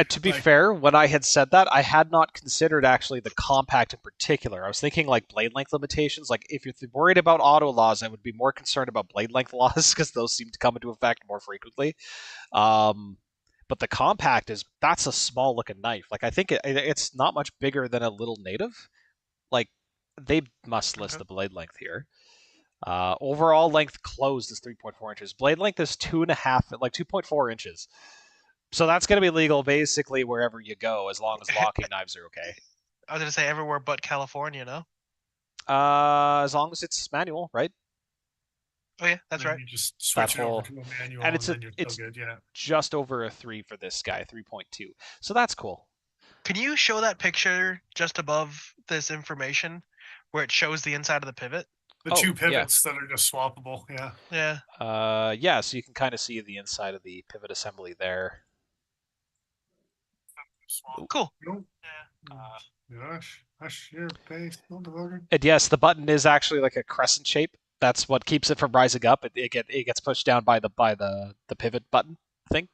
to be fair, when I had said that, I had not considered actually the compact in particular. I was thinking like blade length limitations. Like if you're worried about auto laws, I would be more concerned about blade length laws because those seem to come into effect more frequently. But the compact that's a small looking knife. Like I think it's not much bigger than a little native. Like they must list the blade length here. Overall length closed is 3.4 inches. Blade length is 2.5, like 2.4 inches. So that's going to be legal basically wherever you go, as long as locking knives are okay. I was going to say everywhere but California, no? As long as it's manual, right? Oh yeah, that's right. You just switch it over to a manual, and it's good. Yeah, just over a 3 for this guy, 3.2. So that's cool. Can you show that picture just above this information, where it shows the inside of the pivot? The two pivots that are just swappable. Yeah. Yeah. Yeah. So you can kind of see the inside of the pivot assembly there. Cool. Gosh, your face, and yes, the button is actually like a crescent shape. That's what keeps it from rising up. It gets pushed down by the pivot button thing,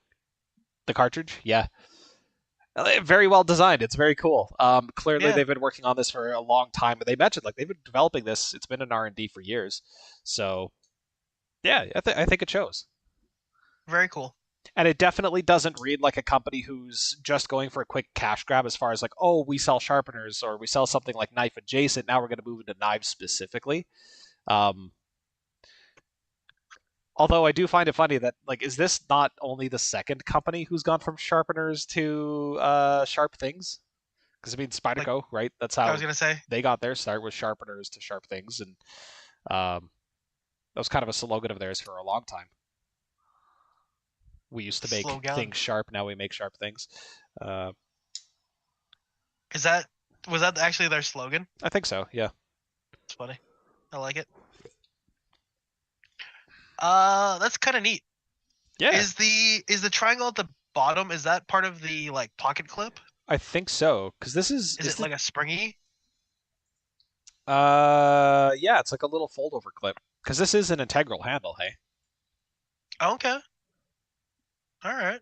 the cartridge. Yeah. Very well designed. It's very cool. Clearly, they've been working on this for a long time. They mentioned like they've been developing this. It's been in R&D for years. So, yeah, I think it shows. Very cool. And it definitely doesn't read like a company who's just going for a quick cash grab as far as like, oh, we sell sharpeners or we sell something like knife adjacent. Now we're going to move into knives specifically. Although I do find it funny that, like, is this not only the second company who's gone from sharpeners to sharp things? Because, I mean, Spyderco, right? That's how I was going to say. They got their start, was sharpeners to sharp things. And that was kind of a slogan of theirs for a long time. We used to make things sharp, now we make sharp things. Was that actually their slogan? I think so, yeah. It's funny. I like it. That's kind of neat. Yeah. Is the triangle at the bottom, is that part of the like pocket clip? I think so, because this is it like a springy? Yeah, it's like a little fold over clip. Because this is an integral handle, hey? Okay. All right.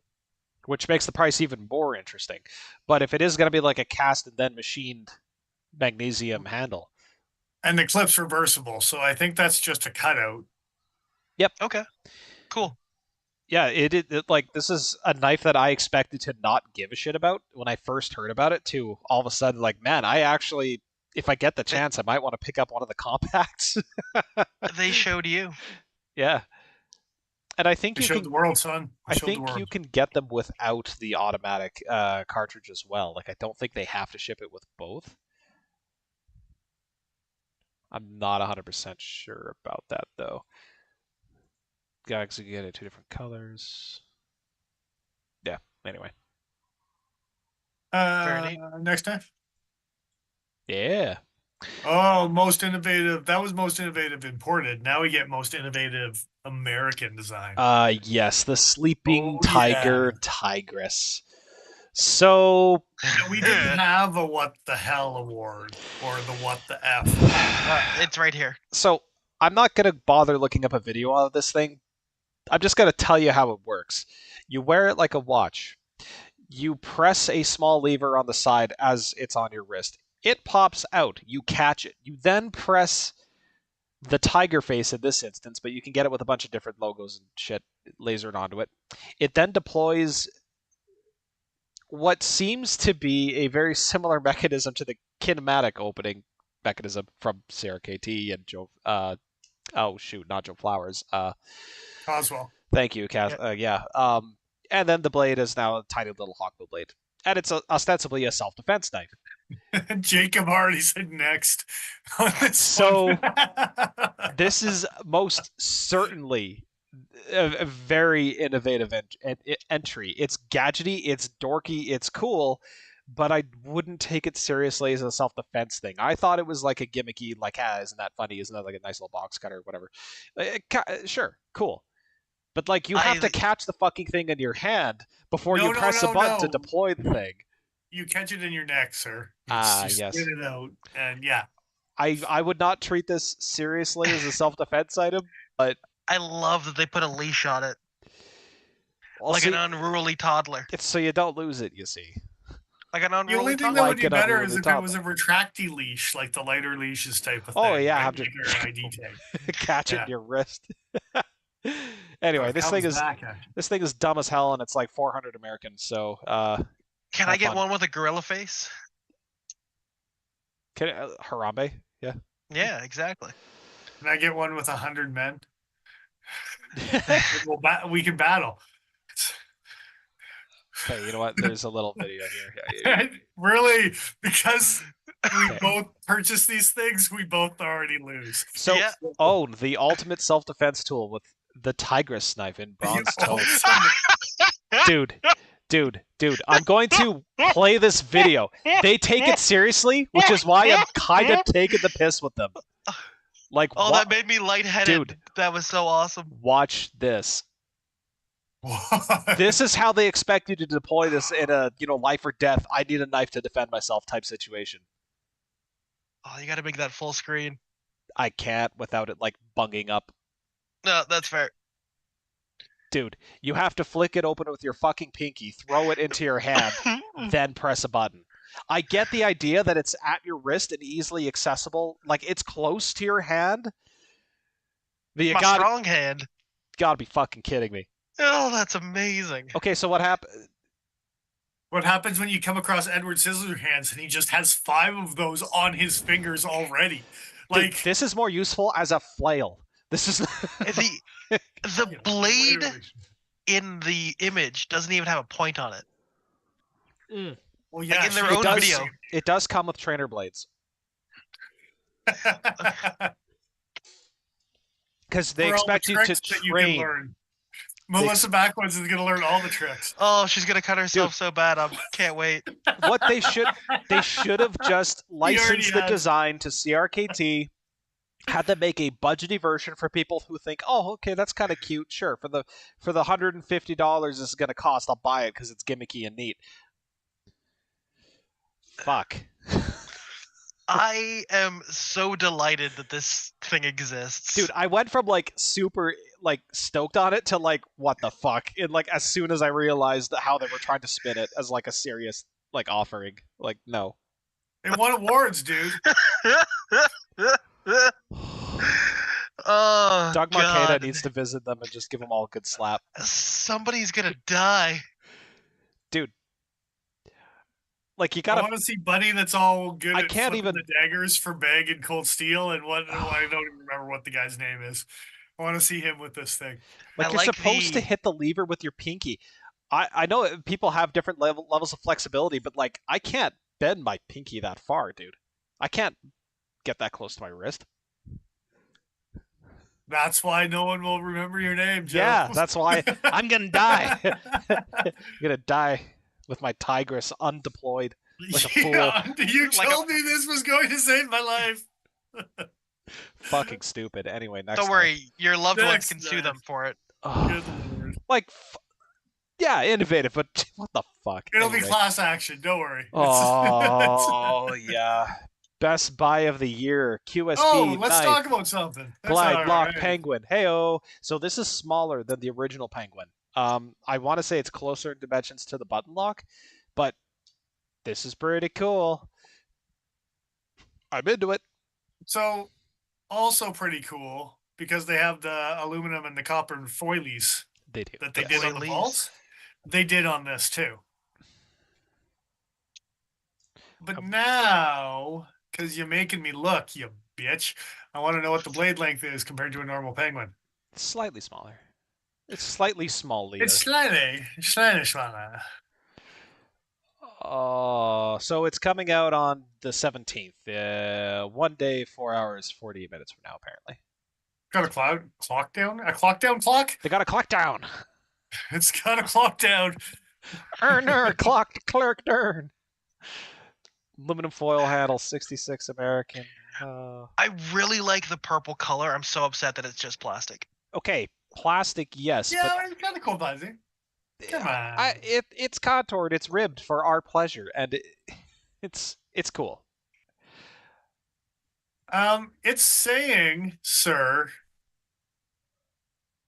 Which makes the price even more interesting. But if it is going to be like a cast and then machined magnesium handle. And the clip's reversible, so I think that's just a cutout. Yep. Okay. Cool. Yeah, it like this is a knife that I expected to not give a shit about when I first heard about it. To all of a sudden, like, man, I actually, if I get the chance, I might want to pick up one of the compacts. They showed you. Yeah. And I think We you showed the can world, son. We I showed the think world. you can get them without the automatic cartridge as well. Like I don't think they have to ship it with both. I'm not 100% sure about that though. Guys, you get it two different colors. Yeah. Anyway. Very neat. Next time. Yeah. Oh, most innovative. That was most innovative imported. Now we get most innovative American design. Yes, the sleeping Oh yeah. tiger tigress. So And we didn't have a what the hell award or the what the F. It's right here. so I'm not gonna bother looking up a video of this thing. I'm just gonna tell you how it works. You wear it like a watch. You press a small lever on the side as it's on your wrist. It pops out. You catch it. You then press the tiger face in this instance, but you can get it with a bunch of different logos and shit lasered onto it. It then deploys what seems to be a very similar mechanism to the kinematic opening mechanism from CRKT and Joe. Oh shoot, not Joe Flowers. Oswald. Thank you, Cass. Yep. Yeah. And then the blade is now a tiny little Hawkbill blade, and it's ostensibly a self-defense knife. Jacob already said next on this So one. this is most certainly a very innovative entry. It's gadgety, it's dorky, it's cool, but I wouldn't take it seriously as a self-defense thing. I thought it was like a gimmicky, like, isn't that funny? Isn't that like a nice little box cutter or whatever? Sure, cool. But like, you have to catch the fucking thing in your hand before you press a button to deploy the thing. You catch it in your neck, sir. Yes. Spit it out, and yeah. I would not treat this seriously as a self-defense item, but I love that they put a leash on it, like see, an unruly toddler. it's so you don't lose it. You see, Like an The unruly only thing toddler. that would Like be an better unruly is if it was a retracty leash, like the lighter leashes type of thing. Oh yeah, right? have to Like your ID tag. catch it in your wrist. Anyway, So this thing is dumb as hell, and it's like 400 American. So Can I get one with a gorilla face? Harambe? Yeah. Yeah, exactly. Can I get one with 100 men? We can battle. Okay, you know what? There's a little video here. Really, because we both purchased these things, we both already lose. So, Yeah. the ultimate self-defense tool with the tigress knife in bronze tone. Dude, I'm going to play this video. They take it seriously, which is why I'm kind of taking the piss with them. Like, that made me lightheaded. Dude, that was so awesome. Watch this. This is how they expect you to deploy this in a, life or death, I need a knife to defend myself type situation. Oh, you got to make that full screen. I can't without it, like, bunging up. No, that's fair. Dude, you have to flick it open with your fucking pinky, throw it into your hand, then press a button. I get the idea that it's at your wrist and easily accessible. Like, it's close to your hand. But My strong hand. Gotta be fucking kidding me. Oh, that's amazing. Okay, so what happened? What happens when you come across Edward Scissorhands and he just has 5 of those on his fingers already? Like, dude, this is more useful as a flail. This is the blade in the image doesn't even have a point on it. Well, yeah, like in their own video. It does come with trainer blades. Because they expect you to train. Melissa Backwoods is going to learn all the tricks. Oh, she's going to cut herself so bad. I can't wait. What they should have just licensed the design to CRKT, had them make a budgety version for people who think, oh, okay, that's kind of cute. Sure, for the $150 this is going to cost, I'll buy it because it's gimmicky and neat. Fuck. I am so delighted that this thing exists. Dude, I went from like super like stoked on it to like what the fuck, and like as soon as I realized how they were trying to spin it as like a serious like offering, like no. It won awards, dude. Oh, Doug Marqueta needs to visit them and just give them all a good slap. Somebody's gonna die. Dude. Like you gotta. I want to see Buddy. That's all good. I can't even the daggers for Bag and Cold Steel, and what I don't even remember what the guy's name is. I want to see him with this thing. Like I you're like supposed to the hit the lever with your pinky. I know people have different levels of flexibility, but like I can't bend my pinky that far, dude. I can't get that close to my wrist. That's why no one will remember your name, Joe. Yeah, that's why I'm gonna die. I'm gonna die with my tigress undeployed like a fool. Yeah, you like a, told me this was going to save my life. Fucking stupid. Anyway, next don't knife. worry, your loved ones Next can sue knife. them for it. Good Ugh. lord. Like, yeah, innovative, but what the fuck? It'll be Anyway. class action. Don't worry. Oh yeah, best buy of the year. Oh, QSP let's knife. talk about something. That's Glide all Lock right. Penguin. Heyo. So this is smaller than the original Penguin. I want to say it's closer in dimensions to the button lock, but this is pretty cool. I'm into it. So, also pretty cool because they have the aluminum and the copper foilies They do. that they Yes. did on the Foilies. vaults. They did on this too. But Um, now, because you're making me look, you bitch, I want to know what the blade length is compared to a normal penguin. It's slightly smaller. It's slightly small, It's slightly smaller. So it's coming out on the 17th. 1 day, 4 hours, 48 minutes from now, apparently. Got a clock down? A clock down clock? They got a clock down. It's got a clock down. Clock to clerk turn. Aluminum foil handle, 66 American. I really like the purple color. I'm so upset that it's just plastic. Okay, plastic, yes, Yeah, but it's kind of cool, Buzzy. Come on. it's contoured, it's ribbed for our pleasure, and it's cool. It's saying, sir,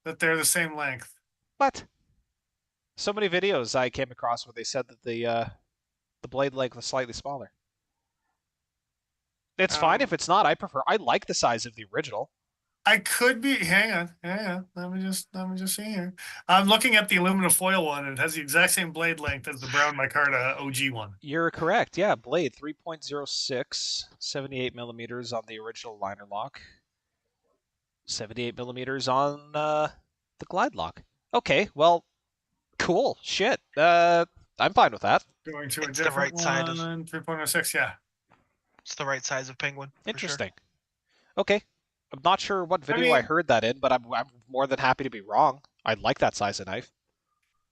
that they're the same length. But so many videos I came across where they said that the blade length was slightly smaller. It's fine if it's not. I like the size of the original. I could be. Hang on. Let me just see here. I'm looking at the aluminum foil one. And it has the exact same blade length as the brown micarta OG one. You're correct. Yeah, blade 3.06, 78 millimeters on the original liner lock, 78 millimeters on the glide lock. Okay, well, cool. Shit. I'm fine with that. Going to It's a the different right side of- one. 3.06. Yeah. It's the right size of penguin. For sure. Interesting. Okay. I'm not sure what video I mean- heard that in, but I'm more than happy to be wrong. I like that size of knife.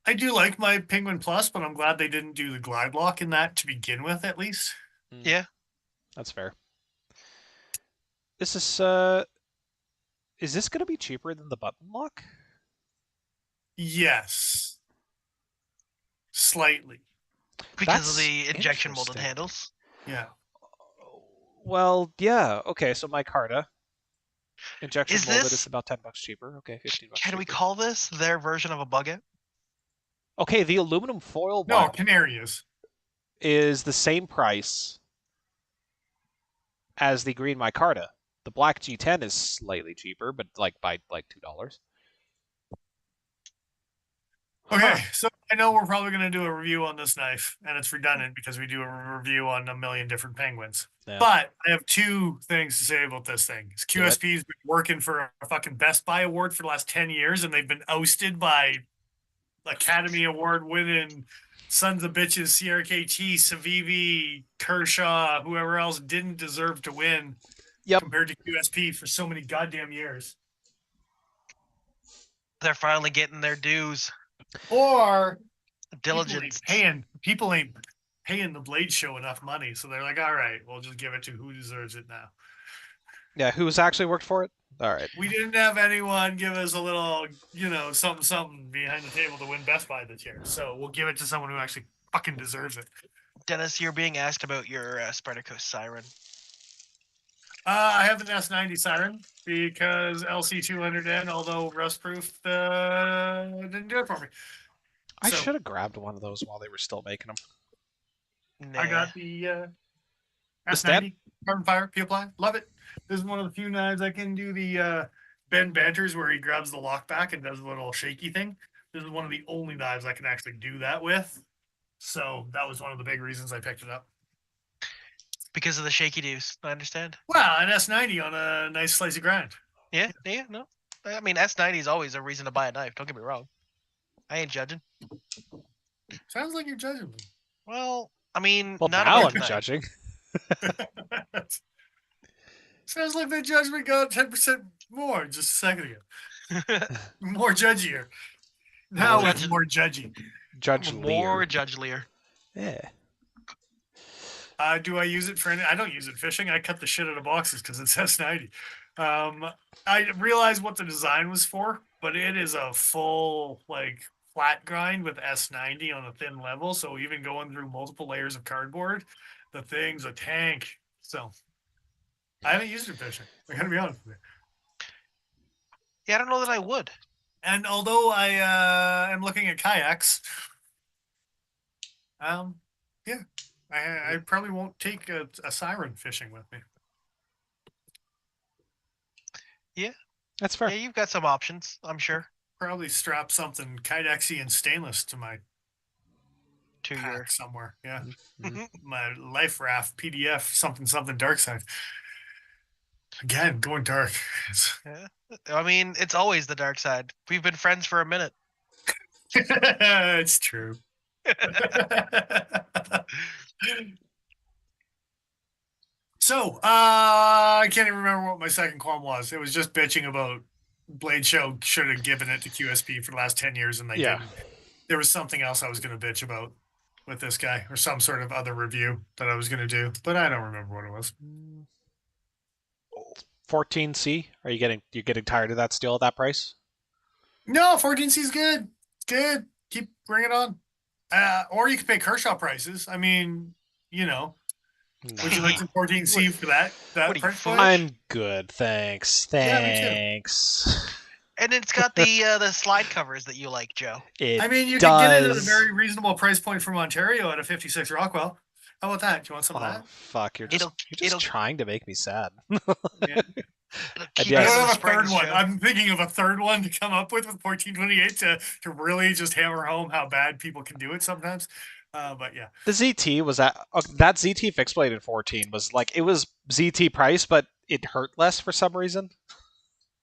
I do like my Penguin Plus, but I'm glad they didn't do the glide lock in that to begin with, at least. Yeah. That's fair. This is this going to be cheaper than the button lock? Yes. Slightly. Because of That's the injection molded interesting. handles. Yeah. Well, yeah. Okay, so my Carta injection Is molded this- is about $10 cheaper. Okay, $15 Can we cheaper. call this their version of a bucket? Okay, the aluminum foil No, one Canary is. is the same price as the green micarta. The black G10 is slightly cheaper, but like by like $2. Okay, so I know we're probably going to do a review on this knife, and it's redundant because we do a review on a million different penguins. Yeah. But I have two things to say about this thing. Do it. QSP's been working for a fucking Best Buy award for the last 10 years, and they've been ousted by Academy Award winning sons of bitches, CRKT, Savivi, Kershaw, whoever else didn't deserve to win Yep. compared to QSP for so many goddamn years. They're finally getting their dues. Or Diligence. people ain't paying the Blade Show enough money, so they're like, all right, we'll just give it to who deserves it now. Yeah, who's actually worked for it? All right. We didn't have anyone give us a little, something behind the table to win Best Buy this year, so we'll give it to someone who actually fucking deserves it. Dennis, you're being asked about your Spartacus Siren. I have an S90 Siren because LC200N, although rust proof, didn't do it for me. I So- should have grabbed one of those while they were still making them. Nah. I got the The stat- S90 carbon fire peel ply. Love it. This is one of the few knives I can do the Ben Banters where he grabs the lock back and does a little shaky thing. This is one of the only knives I can actually do that with. So that was one of the big reasons I picked it up. Because of the shaky doos. I understand. Well, an S90 on a nice slice of grind. Yeah, no. I mean, S90 is always a reason to buy a knife. Don't get me wrong. I ain't judging. Sounds like you're judging me. Well, I mean, Well, not now about I'm the knife. judging. Sounds like the judgment got 10% more just a second ago. More judgier. Now More it's more judgy. Judge More Lear. judgelier. Yeah. Do I use it for any? I don't use it fishing. I cut the shit out of boxes because it's S90. I realized what the design was for, but it is a full like flat grind with S90 on a thin level. So even going through multiple layers of cardboard, the thing's a tank. So I haven't used it fishing. I gotta be honest with you. Yeah, I don't know that I would. And although I am looking at kayaks, yeah, I probably won't take a siren fishing with me. Yeah. That's fair. Yeah, you've got some options, I'm sure. Probably strap something Kydexy and stainless to my To pack your somewhere. Yeah, Mm-hmm. my life raft PDF something dark side. Again, going dark. Yeah. I mean, it's always the dark side. We've been friends for a minute. It's true. So, I can't even remember what my second qualm was. It was just bitching about Blade Show should have given it to QSP for the last 10 years and they Yeah. didn't. There was something else I was going to bitch about with this guy or some sort of other review that I was going to do, but I don't remember what it was. 14C. Are you getting tired of that still at that price? No, 14C is good. Good. Bring it on. Or you could pay Kershaw prices. I mean, you know, would you like some 14C for that What are you, price point? foolish? I'm good, thanks. Yeah, me too. Thanks. And it's got the slide covers that you like, Joe. It I mean, you does. can get it at a very reasonable price point from Ontario at a 56 Rockwell. How about that? Do you want some of Oh that? fuck! You're just it'll- trying to make me sad. Yeah. It'll I keep Yeah, I you don't in the have a third springs, one. Joe. I'm thinking of a third one to come up with 1428 to really just hammer home how bad people can do it sometimes. But yeah. The ZT was that ZT fixed blade in 14 was like it was ZT price, but it hurt less for some reason.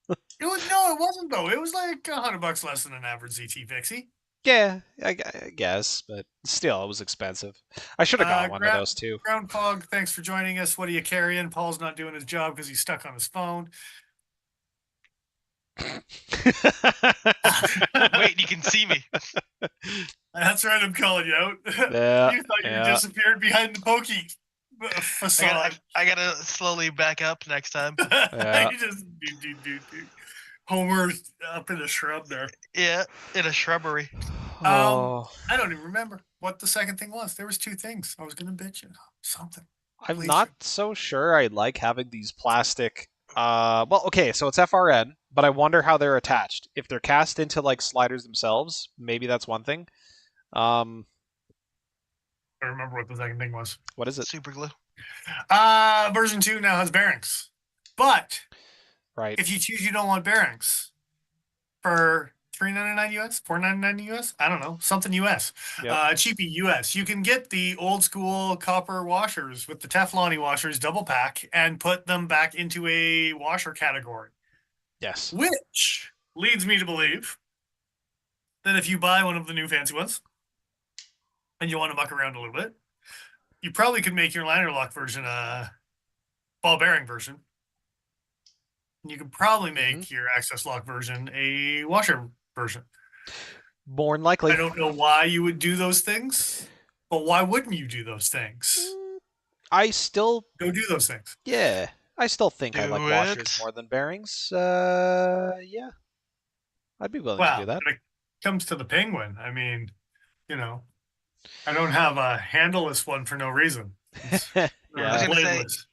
No, it wasn't though. It was like $100 less than an average ZT Fixie. Yeah, I guess, but still, it was expensive. I should have got one of those too. Ground Fog, thanks for joining us. What are you carrying? Paul's not doing his job because he's stuck on his phone. Wait, you can see me. That's right, I'm calling you out. Yeah, You thought you yeah. disappeared behind the Pokey facade. I gotta slowly back up next time. Yeah. You just Homer up in the shrub there. Yeah, in a shrubbery. Oh, I don't even remember what the second thing was. There was two things. I was gonna bitch you something. I'm Please. not so sure I like having these plastic. Well, okay, so it's FRN, but I wonder how they're attached. If they're cast into like sliders themselves, maybe that's one thing. I remember what the second thing was. What is it? Super glue. Version 2 now has bearings. But Right. if you choose you don't want bearings for $3.99 US, $4.99 US, I don't know, something US, Yep. cheapy US, you can get the old school copper washers with the Teflon washers double pack and put them back into a washer category. Yes. Which leads me to believe that if you buy one of the new fancy ones and you want to muck around a little bit, you probably could make your liner lock version a ball bearing version. And you could probably make your access lock version a washer version. More than likely. I don't know why you would do those things, but why wouldn't you do those things? I still, Go do those things. yeah, I still think I Do like it. washers more than bearings. Yeah, I'd be willing to Well, do that. when it comes to the Penguin, I mean, you know, I don't have a handleless one for no reason. Yeah. I was gonna say, Bladeless.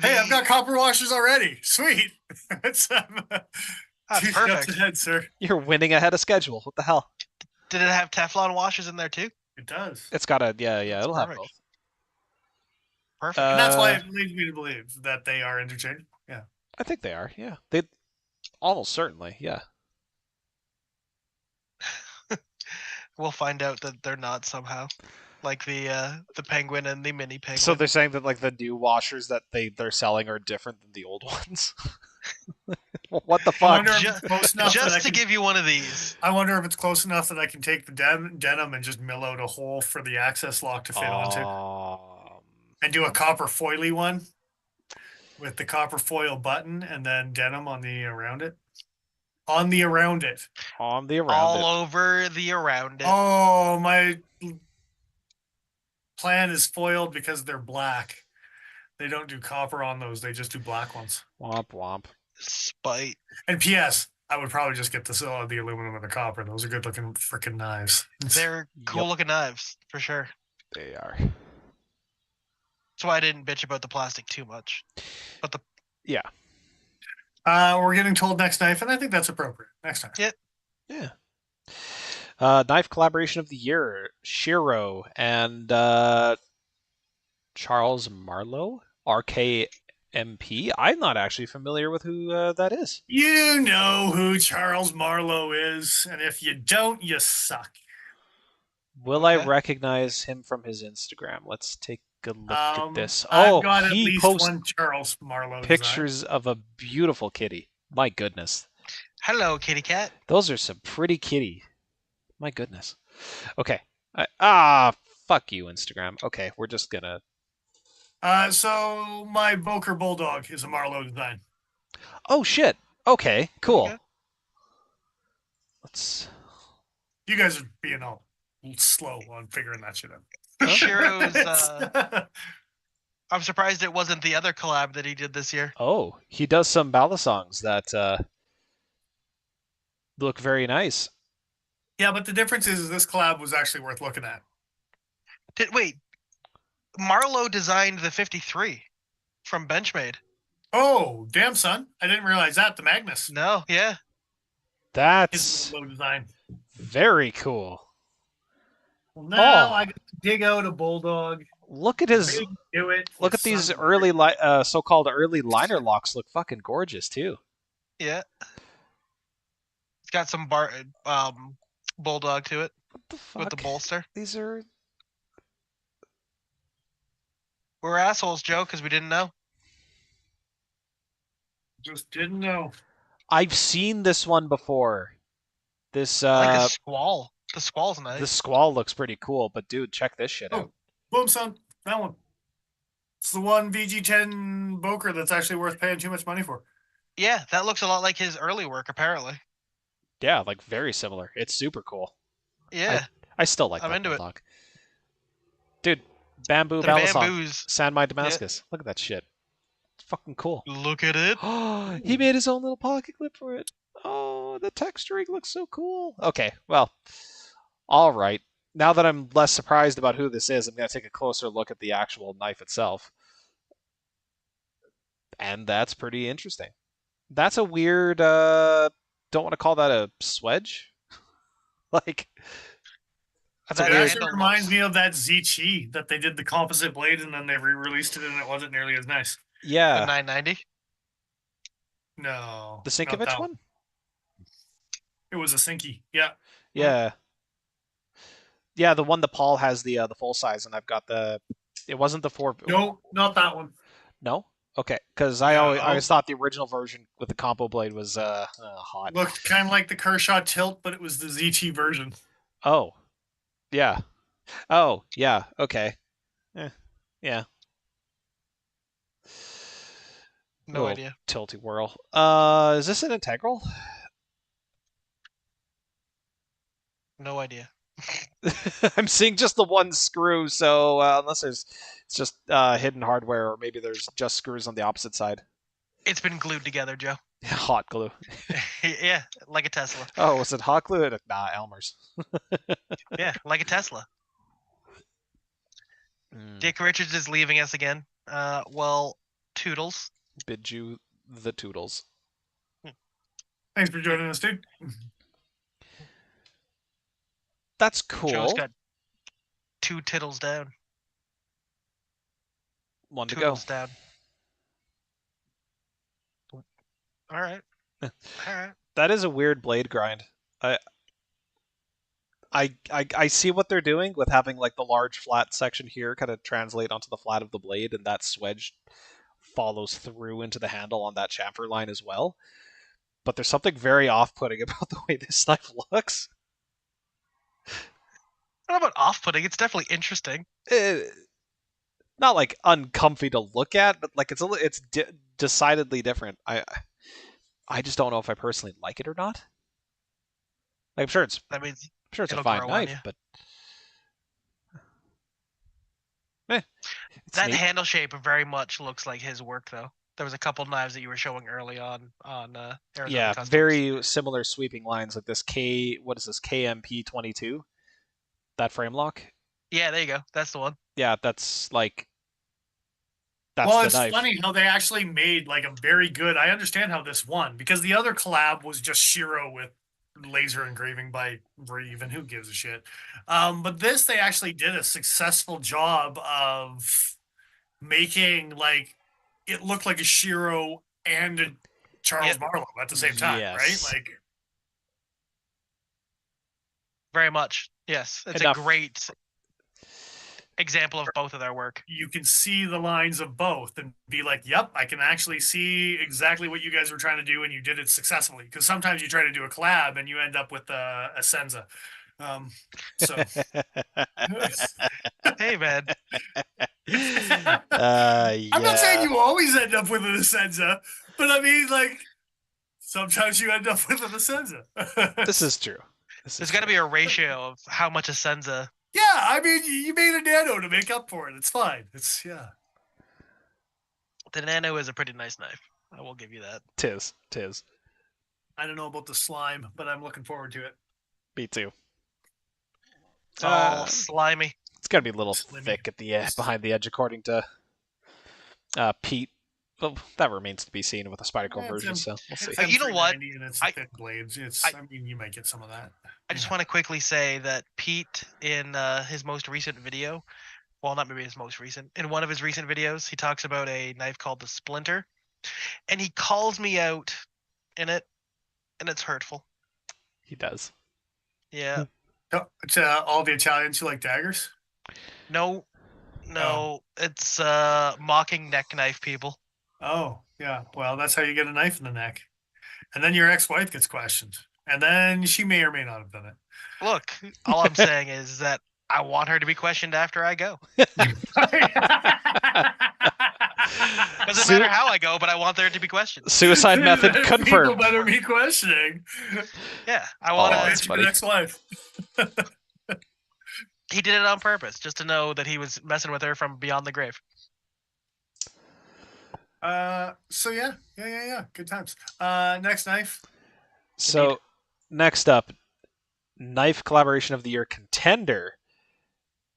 Hey, I've got copper washers already. Sweet. It's That's 2 steps perfect. ahead, sir. You're winning ahead of schedule. What the hell? Did it have Teflon washers in there too? It does. It's got a yeah, it'll have perfect. both. Perfect. And that's why it leads me to believe that they are interchangeable. Yeah. I think they are. Yeah, they almost certainly. Yeah. We'll find out that they're not somehow, like the penguin and the mini penguin. So they're saying that like the new washers that they're selling are different than the old ones. What the I fuck? wonder if it's close enough that I Just to can. give you one of these. I wonder if it's close enough that I can take the denim and just mill out a hole for the access lock to fit onto, and do a copper foily one with the copper foil button and then denim on the around it. On the around it. On the around All it. over the around it. Oh, my plan is foiled because they're black. They don't do copper on those. They just do black ones. Womp womp. Spite. And P.S. I would probably just get the aluminum and the copper. Those are good looking freaking knives. They're cool Yep. looking knives, for sure. They are. That's why I didn't bitch about the plastic too much. But the Yeah. We're getting told next knife, and I think that's appropriate. Next time. Yeah. Knife collaboration of the year: Shiro and Charles Marlowe, RKMP. I'm not actually familiar with who that is. You know who Charles Marlowe is, and if you don't, you suck. Will I Okay. recognize him from his Instagram? Let's take a look at this. I've Oh, got at he least posts one Charles Marlowe pictures of a beautiful kitty. My goodness. hello, kitty cat. Those are some pretty kitty. My goodness. Okay. Fuck you, Instagram. Okay, we're just gonna. design. So my Boker Bulldog is a Marlowe design. Oh shit. Okay, cool. Okay. Let's. You guys are being all slow on figuring that shit out. Shiro's. I'm surprised it wasn't the other collab that he did this year. Oh, he does some ballad songs that look very nice. Yeah, but the difference is this collab was actually worth looking at. Wait, Marlowe designed the 53 from Benchmade. Oh, damn, son. I didn't realize that. The Magnus. No, yeah. His That's low design. very cool. Well, now Oh. I got to dig out a Bulldog. Look at his. Big do it. Look at these early, so-called early liner locks. Look fucking gorgeous too. Yeah. It's got some bulldog to it What the fuck? with the bolster. These are. We're assholes, Joe, because we didn't know. Just didn't know. I've seen this one before. This I like the squall. The squall's nice. the squall looks pretty cool, but dude, check this shit out. Boom, son. That one. It's the one VG10 Boker that's actually worth paying too much money for. Yeah, that looks a lot like his early work, apparently. Yeah, like very similar. It's super cool. Yeah, I still like I'm that into it. bulldog. Dude, bamboo the balisong, bamboos. San My Damascus. Look at that shit. It's fucking cool. Look at it. He made his own little pocket clip for it. Oh, the texturing looks so cool. Okay, well, all right. Now that I'm less surprised about who this is, I'm going to take a closer look at the actual knife itself. And that's pretty interesting. That's a weird, don't want to call that a swedge? Like, that's That It a weird... actually reminds me of that Z-Chi that they did the composite blade and then they re-released it and it wasn't nearly as nice. The Yeah, 990. No. the not Sinkovich that one? It was a Sinky. Yeah. Yeah. Yeah, the one that Paul has the full size, and I've got the... It wasn't the 4... No, not that one. No? Okay, because I No. always thought the original version with the combo blade was hot. Looked kind of like the Kershaw Tilt, but it was the Z-Chi version. Oh, yeah. Oh, yeah. Okay. Yeah. No Little idea. Tilty whirl. Is this an integral? No idea. I'm seeing just the one screw, so unless it's just hidden hardware, or maybe there's just screws on the opposite side. It's been glued together, Joe. Hot glue. Yeah, like a Tesla. Oh, was it hot glue? Nah, Elmer's. Yeah, like a Tesla. Dick Richards is leaving us again. Well, toodles. Bid you the toodles. Thanks for joining us, dude. That's Joe's cool. got 2 tittles down. One to go. Toodles down. All right. All right. That is a weird blade grind. I see what they're doing with having like the large flat section here kind of translate onto the flat of the blade, and that swedge follows through into the handle on that chamfer line as well. but there's something very off-putting about the way this knife looks. I don't know about off-putting. It's definitely interesting. Not like uncomfy to look at, but like it's decidedly different. I just don't know if I personally like it or not. Like, That means I'm sure it's a it'll fine grow on knife, you. but it's That neat. handle shape very much looks like his work, though. There was a couple knives that you were showing early on Arizona Yeah, Customs. very similar sweeping lines like this what is this, KMP 22? That frame lock? Yeah, there you go. That's the one. Yeah, that's like that's Well, the it's knife. funny how they actually made like a very good. I understand how this won because the other collab was just Shiro with laser engraving by Reeve, and who gives a shit. But this, they actually did a successful job of making like it look like a Shiro and a Charles Yep. Marlowe at the same time, right? Yes. Like, Very much. Yes. It's Enough. a great example of both of their work. you can see the lines of both and be like, yep, I can actually see exactly what you guys were trying to do, and you did it successfully. Because sometimes you try to do a collab and you end up with a Senza. So Hey, man. I'm not saying Yeah. you always end up with an Senza, but I mean, like, sometimes you end up with an Senza. This is true. There's got to be a ratio of how much a Senza. Yeah, I mean, you made a Nano to make up for it. It's fine. It's, yeah. The Nano is a pretty nice knife. I will give you that. Tis. I don't know about the slime, but I'm looking forward to it. Me too. It's all slimy. It's gonna be a little Slimmy. thick at the behind the edge, according to Pete. Well, that remains to be seen with the Spyderco Yeah, version, so we'll see. You know what? M390 and it's I- thick blades. I mean, you might get some of that. I just want to quickly say that Pete, in his most recent video, well, not maybe his most recent, in one of his recent videos, he talks about a knife called the Splinter, and he calls me out in it, and it's hurtful. He does. Yeah. To all the Italians who like daggers. No, it's mocking neck knife people. Oh, yeah. Well, that's how you get a knife in the neck. And then your ex-wife gets questioned. And then she may or may not have done it. Look, all I'm saying is that I want her to be questioned after I go. Doesn't matter how I go, but I want there to be questions. Suicide method People confirmed. better be questioning. Yeah, I want Oh, to. that's funny. Ex-wife. He did it on purpose, just to know that he was messing with her from beyond the grave. So yeah. Good times. Next knife. So next up, knife collaboration of the year contender.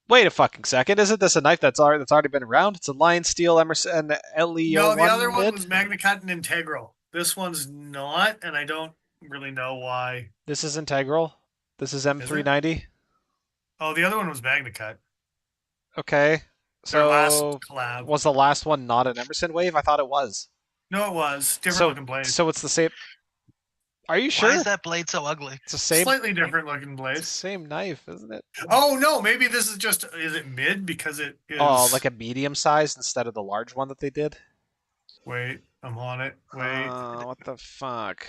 Wait a fucking second! Isn't this a knife that's already been around? It's a Lion Steel Emerson LEO. No, the other one was Magna Cut and Integral. This one's not, and I don't really know why. This is Integral. This is M390. Oh, the other one was Magna Cut. Okay. Their last So collab. was the last one not an Emerson wave? I thought it was. No, it was different looking blade. So it's the same. Are you sure? Why is that blade so ugly? It's the same. Slightly different looking It's blade. the same knife, isn't it? Oh no, maybe this is just. Is it mid because it is? Oh, like a medium size instead of the large one that they did. Wait, I'm on it. Wait, What the fuck?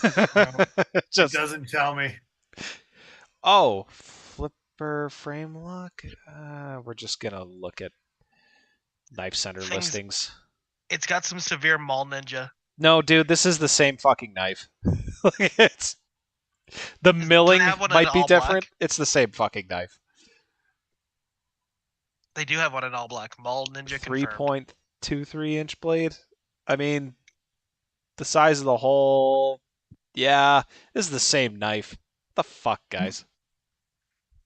it Just doesn't tell me. flipper frame lock. We're just gonna look at knife center listings. It's got some severe mall ninja. No, dude, this is the same fucking knife. It's the milling have one in might be all different. black? It's the same fucking knife. They do have one in all black. Mall ninja confirmed. 3.23-inch blade. I mean, the size of the hole. Yeah, this is the same knife. What the fuck, guys?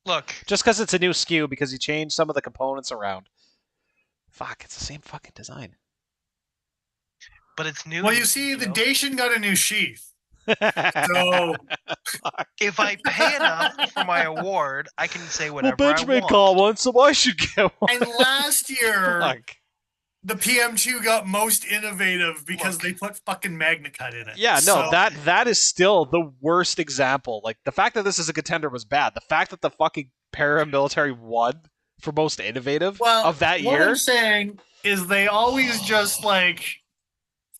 Look, Just because it's a new SKU, because you changed some of the components around. Fuck, it's the same fucking design. but it's new. Well, you see, the Joe. Dacian got a new sheath. So If I pay enough for my award, I can say Well, whatever Benjamin I want. called one, so I should get one. and last year Fuck. the PM2 got most innovative because Look. they put fucking Magna Cut in it. Yeah, no, So- that is still the worst example. Like, the fact that this is a contender was bad. The fact that the fucking paramilitary won for most innovative well of that what year. I'm saying is they always just like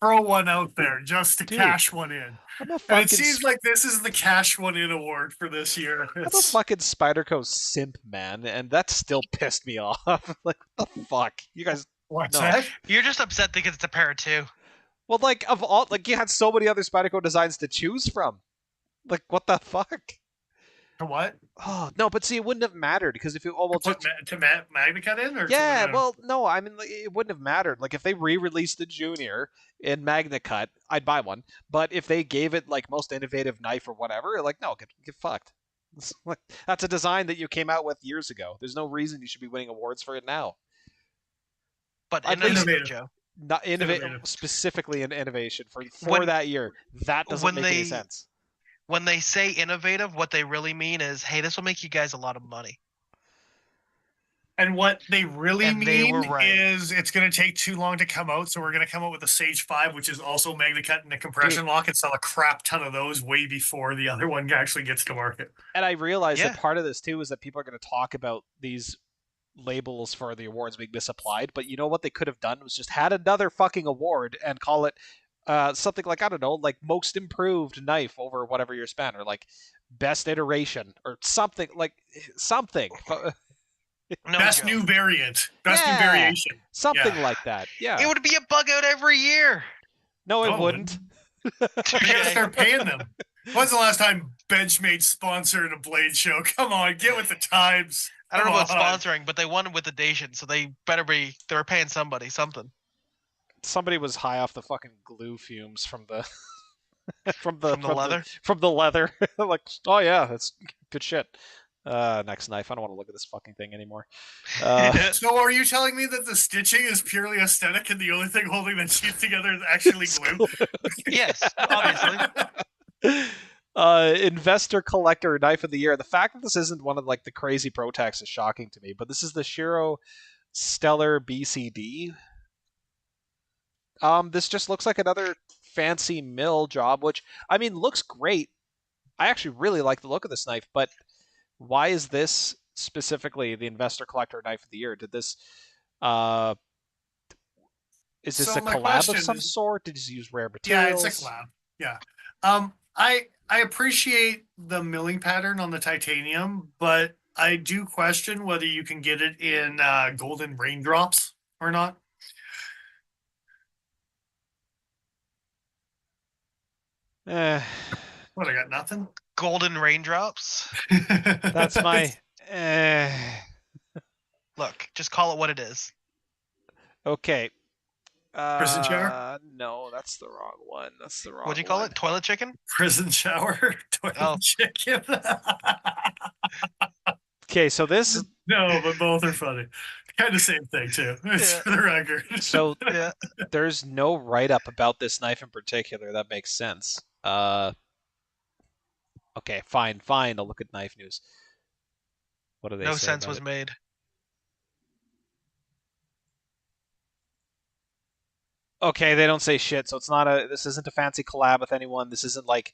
throw one out there just to Dude, cash one in. I'm a And it fucking seems like this is the cash one in award for this year. I'm a fucking Spyderco simp, man, and that still pissed me off. Like, what the fuck? You guys, What's no. that? You're just upset because it's a pair of two. Well, like of all, like you had so many other Spyderco designs to choose from. Like, what the fuck? To what? Oh no, but see, it wouldn't have mattered because if you, oh well, To put to Magna Cut in, or yeah, to well, no, I mean, like, it wouldn't have mattered. Like if they re-released the Junior in Magna Cut, I'd buy one. But if they gave it like most innovative knife or whatever, like no, get fucked. That's a design that you came out with years ago. There's no reason you should be winning awards for it now. But At least innovative, Joe. not innovate Innovative. specifically in innovation for When- that year. That doesn't when make any they- sense. When they say innovative, what they really mean is, hey, this will make you guys a lot of money. And what they really And they mean were right. is it's going to take too long to come out, so we're going to come out with a Sage 5, which is also Magna Cut and a compression lock, and sell a crap ton of those way before the other one actually gets to market. And I realize Yeah. that part of this too is that people are going to talk about these labels for the awards being misapplied, but you know what they could have done was just had another fucking award and call it something like, I don't know, like most improved knife over whatever your span, or like best iteration, or something like something. No, Best Joe. new variant. Best new Yeah. variation. Something Yeah. like that. Yeah. It would be a bug out every year. No, it No, it wouldn't. We gotta start paying them. When's the last time Benchmade sponsored a blade show? Come on, get with the times. I don't know about Come on. sponsoring, but they won with the Dacian, so they better be. They're paying somebody something. Somebody was high off the fucking glue fumes from the from From the leather? from the leather. Like, oh yeah, that's good shit. Next knife. I don't want to look at this fucking thing anymore. So are you telling me that the stitching is purely aesthetic and the only thing holding the sheath together is actually glue? Yes, obviously. Investor collector knife of the year. The fact that this isn't one of like the crazy Protex is shocking to me, but this is the Shiro Stellar BCD. This just looks like another fancy mill job, which I mean looks great. I actually really like the look of this knife, but why is this specifically the investor collector knife of the year? Did this is this So a my collab question of some is- sort? Did you use rare Yeah, materials? it's a collab. Yeah. I appreciate the milling pattern on the titanium, but I do question whether you can get it in golden raindrops or not. Eh, What, I got nothing? Golden raindrops. that's my. Look, just call it what it is. Okay. Prison shower? No, that's the wrong one. That's the wrong. What'd you call one. it? Toilet chicken? prison shower, toilet Oh. chicken. Okay, so this. No, but both are funny. Kind of same thing too. It's Yeah. for the record. So Yeah. there's no write up about this knife in particular. That makes sense. Okay, fine. I'll look at knife news. What do they No say sense about was it? made. Okay, they don't say shit. So it's not a. This isn't a fancy collab with anyone. This isn't like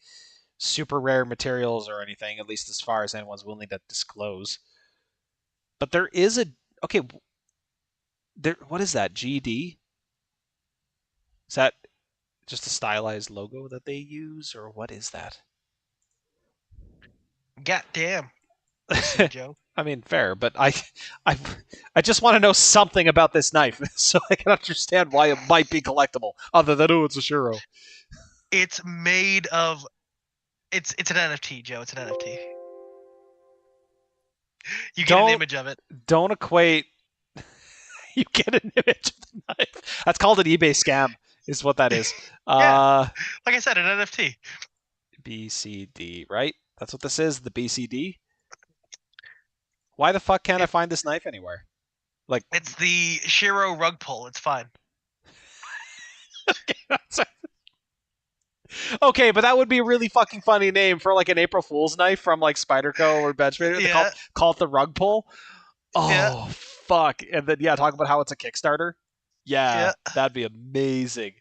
super rare materials or anything. At least as far as anyone's willing to disclose. But there is a. Okay. There. What is that? GD. Is that just a stylized logo that they use, or what is that? God damn. Listen, Joe. I mean, fair, but I just want to know something about this knife so I can understand why it might be collectible, other than it's a Shiro. It's made of. It's an NFT, Joe. It's an NFT. You get an Don't- image of it. Don't equate. You get an image of the knife. That's called an eBay scam, is what that is. Yeah. Like I said, an NFT. BCD, right? That's what this is. The BCD. Why the fuck can't I find this knife anywhere? Like, It's the Shiro rug pull. It's fine. okay, but that would be a really fucking funny name for like an April Fool's knife from like Spyderco or Benchmade. They Yeah. call it the rug pull. Oh Yeah. fuck! And then talk about how it's a Kickstarter. Yeah, Yeah. that'd be amazing.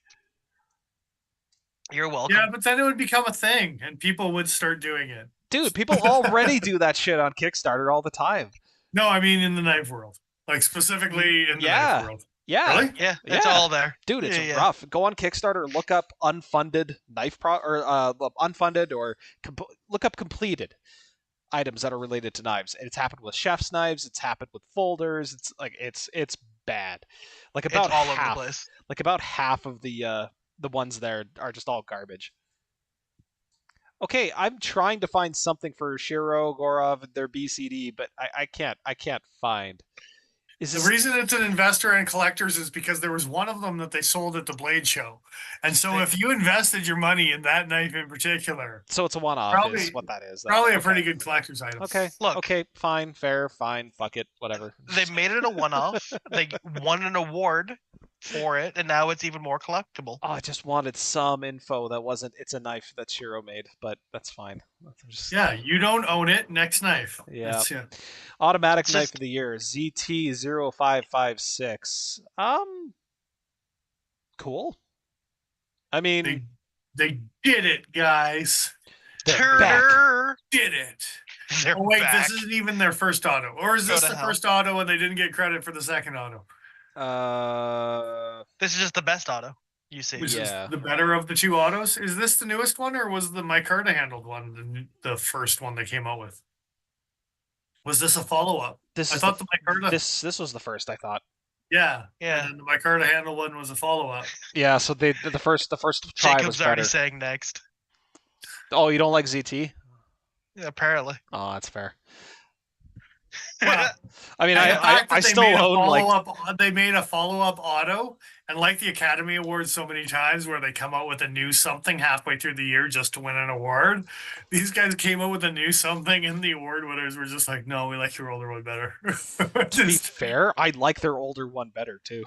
You're welcome. Yeah, but then it would become a thing, and people would start doing it. Dude, people already do that shit on Kickstarter all the time. No, I mean in the knife world, like specifically in the Yeah. knife world. Yeah, Really? Yeah, it's yeah, all there. dude, it's Yeah. rough. Go on Kickstarter, look up unfunded unfunded, or look up completed items that are related to knives. And it's happened with chef's knives. It's happened with folders. It's bad. Like It's about all over the half, place. like about half of the ones there are just all garbage. Okay, I'm trying to find something for Shiro, Gorov, and their BCD, but I can't find. Is The this reason it's an investor and collectors is because there was one of them that they sold at the Blade Show. And so if you invested your money in that knife in particular, so it's a one-off? Is probably what that is. Then. probably a Okay. pretty good collector's item. Okay. Look. Okay. Fine. Fair. Fine. Fuck it. Whatever. They made it a one-off. They won an award for it, and now it's even more collectible. Oh, I just wanted some info that wasn't. It's a knife that Shiro made, but that's fine. Yeah, you don't own it. Next knife. Yeah. Yeah. Automatic It's knife just- of the year ZT0556. Cool. I mean, They did it, guys. they're back. Turner. Did it. They're Oh wait, back. this isn't even their first auto, or is Go this to the hell. first auto and they didn't get credit for the second auto, This is just the best auto you see. which Yeah. is the better of the two autos? Is this the newest one, or was the micarta handled one the first one they came out with? Was this a follow up? This I is thought the, the micarta. this was the first. I thought. Yeah, Yeah. And then the micarta handled one was a follow up. Yeah. So the first try Jacob's was already better. saying next. Oh, you don't like ZT? Yeah, apparently. Oh, that's fair. Well, I mean, and the fact that I they still made a own like follow-up, they made a follow-up auto, and like the Academy Awards so many times where they come out with a new something halfway through the year just to win an award. These guys came out with a new something, and the award winners were just like, "No, we like your older one better." to be fair, I like their older one better too.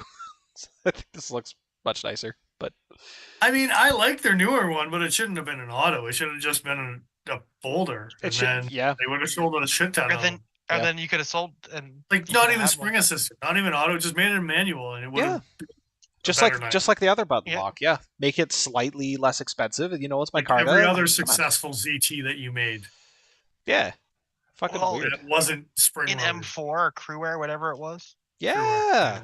I think this looks much nicer. But I mean, I like their newer one, but it shouldn't have been an auto. It should have just been a folder, it and should, then yeah. they would have sold a shit ton Or of then, them. or Yeah. then you could have sold and Like you not could even have spring one. assistant, not even auto, just made it a manual, and it would have. Just better like knife. just like the other button Yeah. lock, yeah. Make it slightly less expensive. You know, it's my Like card. every other Come on. successful ZT that you made. Yeah. Fucking Well, weird. It wasn't spring In loaded. M4 or Crewware, whatever it was. Yeah.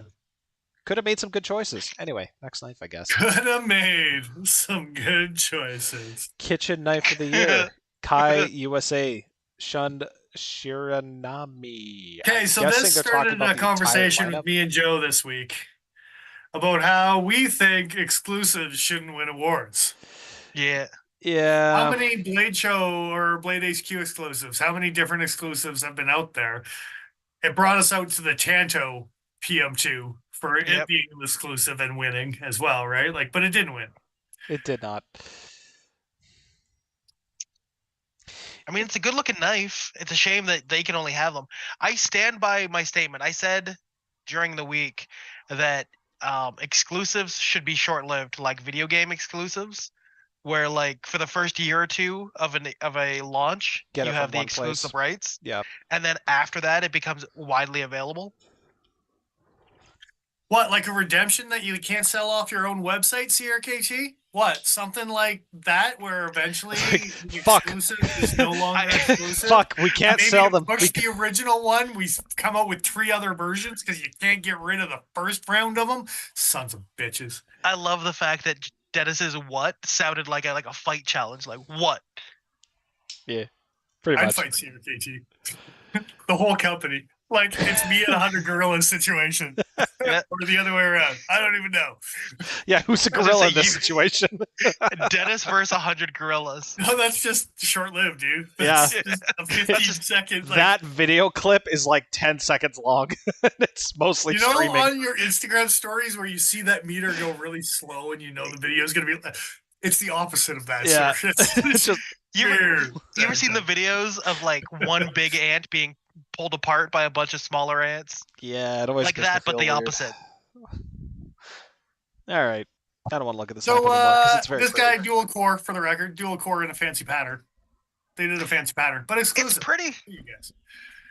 Could have made some good choices. Anyway, next knife, I guess. Could have made some good choices. Kitchen knife of the year. Kai USA. Shunned Shiranami. Okay, I'm so guessing this they're talking started about a the entire conversation lineup. with me and Joe this week about how we think exclusives shouldn't win awards. Yeah. Yeah. How many Blade Show or Blade HQ exclusives? How many different exclusives have been out there? It brought us out to the Tanto PM2 for it Yep. being exclusive and winning as well, right? Like, but it didn't win. It did not. I mean, it's a good looking knife. It's a shame that they can only have them. I stand by my statement. I said during the week that exclusives should be short lived, like video game exclusives, where like for the first year or two of a launch, Get it you have from the one exclusive place. rights, Yeah. and then after that, it becomes widely available. What, like a redemption that you can't sell off your own website, CRKT? What, something like that, where eventually the fuck. exclusive is no longer exclusive? Fuck, we can't Maybe sell to them. Push the original one. We come out with 3 other versions because you can't get rid of the first round of them. Sons of bitches. I love the fact that Dennis's "what" sounded like a fight challenge. Like what? Pretty I'd much. fight CRKT. The whole company. Like, it's me and 100 gorillas situation. Yeah. Or the other way around. I don't even know. Yeah, who's a I was gonna gorilla say in this you- situation? Dennis versus 100 gorillas. No, that's just short-lived, dude. Yeah. That's just a 15-second. Like, That video clip is like 10 seconds long. It's mostly you know, streaming. on your Instagram stories where you see that meter go really slow and you know the video is going to be. It's the opposite of that, Yeah. sir. It's It's just You ever, weird. you ever seen the videos of like one big ant being pulled apart by a bunch of smaller ants? yeah, it always Like makes me that, but feel the weird. opposite. All right, I don't want to look at this So, knife anymore because it's very this pretty. guy, dual core for the record, dual core in a fancy pattern. They did a fancy pattern, but It's exclusive. pretty. for you guys.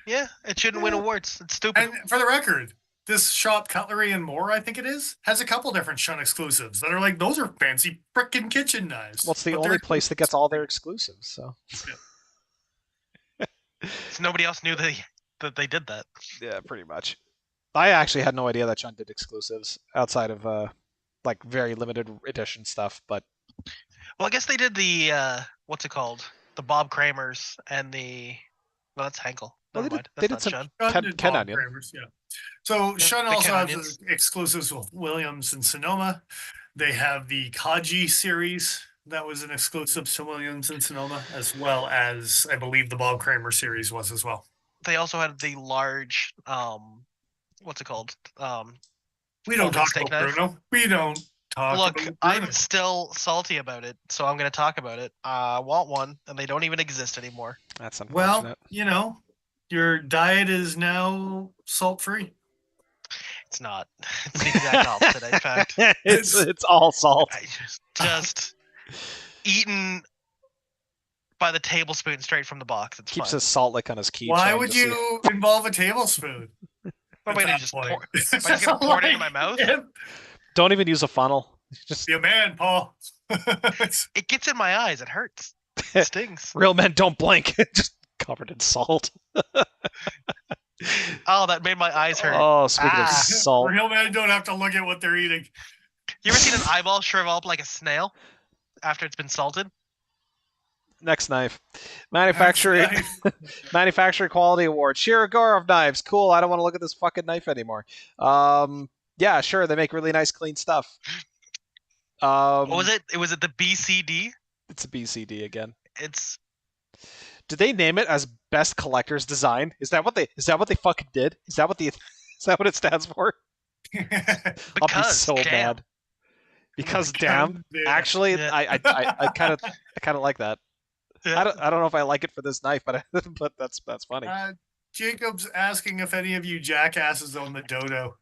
Yeah, it shouldn't win Yeah. awards. It's stupid. And for the record, this shop Cutlery and More, I think it is, has a couple different Shun exclusives that are like, those are fancy frickin' kitchen knives. Well, it's the But only they're place that gets all their exclusives. So So nobody else knew that they did that. yeah, pretty much. I actually had no idea that Chun did exclusives outside of like very limited edition stuff. But Well, I guess they did the what's it called? The Bob Kramers and the. Well, that's Hankel. well, Never they mind. they That's did not some Shun. Shun did Ken Bob Onion. Kramers, yeah. So Yeah, Shun the also Ken has Onions. exclusives with Williams and Sonoma. They have the Kaji series that was an exclusive to Williams and Sonoma, as well as I believe the Bob Kramer series was as well. They also had the large what's it called? We don't Folding talk steak about knife. Bruno. We don't talk Look, about Bruno. I'm still salty about it, so I'm gonna talk about it. I want one, and they don't even exist anymore. That's Well, unfortunate. your diet is now salt free. It's not. It's the exact opposite, in fact. it's all salt. I just eaten by the tablespoon straight from the box. It's Keeps fine. his salt lick on his keychain. Why would to see- you involve a tablespoon? What am I at gonna that just point? pour? Am I just gonna pour it into my mouth? Don't even use a funnel. Just Be a man, Paul. It gets in my eyes. It hurts. It stings. real men don't blink. Just covered in salt. Oh, that made my eyes hurt. Oh, speaking of Ah. salt, Real men don't have to look at what they're eating. You ever seen an eyeball shrivel up like a snail after it's been salted? next knife. Manufacturing quality award. Shirogorov knives. Cool. I don't want to look at this fucking knife anymore. Yeah, sure. They make really nice, clean stuff. What was it? Was it the BCD? It's a BCD again. It's Did they name it as best collector's design? Is that what they fucking did? Is that what it stands for? I'll be because so damn. mad. Because damn. Yeah. Actually, Yeah. I kind of like that. Yeah. I don't know if I like it for this knife, but but that's funny. Jacob's asking if any of you jackasses own the dodo.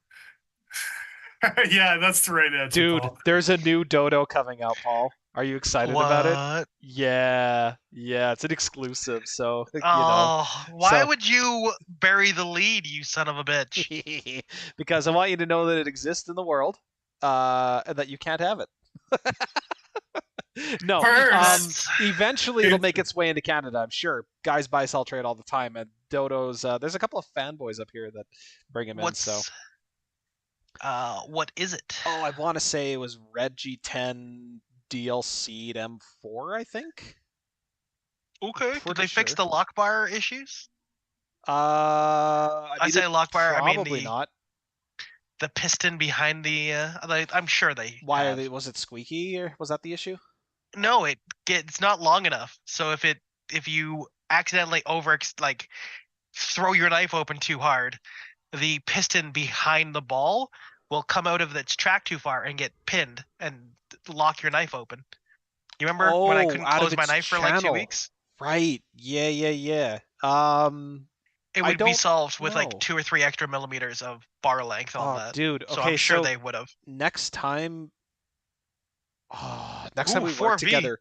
Yeah, that's the right answer, Dude, Paul. there's a new dodo coming out, Paul. Are you excited about it? What? Yeah, it's an exclusive, so Oh, why so- would you bury the lead, you son of a bitch? because I want you to know that it exists in the world, and that you can't have it. No, First. eventually it'll make its way into Canada, I'm sure. Guys buy, sell, trade all the time, and dodos. There's a couple of fanboys up here that bring them in. What's So, what is it? oh, I want to say it was Red G10 DLC'd M4, I think. Okay. Did pretty they fix sure. the lock bar issues? I say lock bar, I mean probably the- not. The piston behind the I'm sure they Why have. was it squeaky, or was that the issue? No, it's not long enough. So if you accidentally throw your knife open too hard, the piston behind the ball will come out of its track too far and get pinned and lock your knife open. You remember when I couldn't out of close my its knife for like 2 channel. weeks? Right. Yeah. It I would be don't solved with know. like 2 or 3 extra millimeters of bar length on that. Dude. So Okay, I'm sure so they would have. next time. Next Ooh, time we work 4V. together.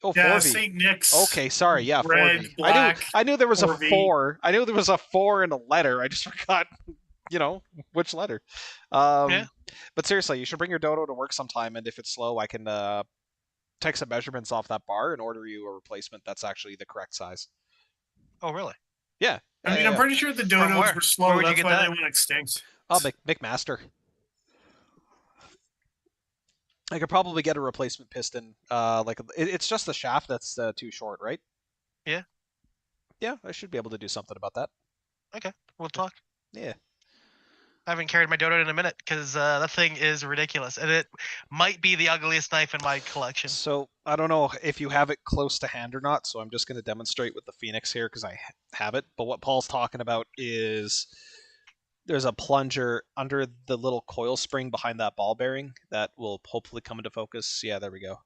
Oh, Yeah, 4V. St. Nick's. Okay, sorry. Yeah, Red, 4V. black, I knew there was 4V. a 4. I knew there was a 4 in a letter. I just forgot, which letter. Yeah. But seriously, you should bring your dodo to work sometime, and if it's slow, I can take some measurements off that bar and order you a replacement that's actually the correct size. Oh, really? Yeah. I mean, yeah. I'm pretty sure the From dodos where? were slow. Where would you That's get why that? they went extinct. Oh, McMaster. I could probably get a replacement piston. It's just the shaft that's too short, right? Yeah. Yeah, I should be able to do something about that. Okay, we'll talk. Yeah. I haven't carried my dodo in a minute because that thing is ridiculous, and it might be the ugliest knife in my collection. So I don't know if you have it close to hand or not. So I'm just going to demonstrate with the Phoenix here because I have it. But what Paul's talking about is there's a plunger under the little coil spring behind that ball bearing that will hopefully come into focus. Yeah, there we go.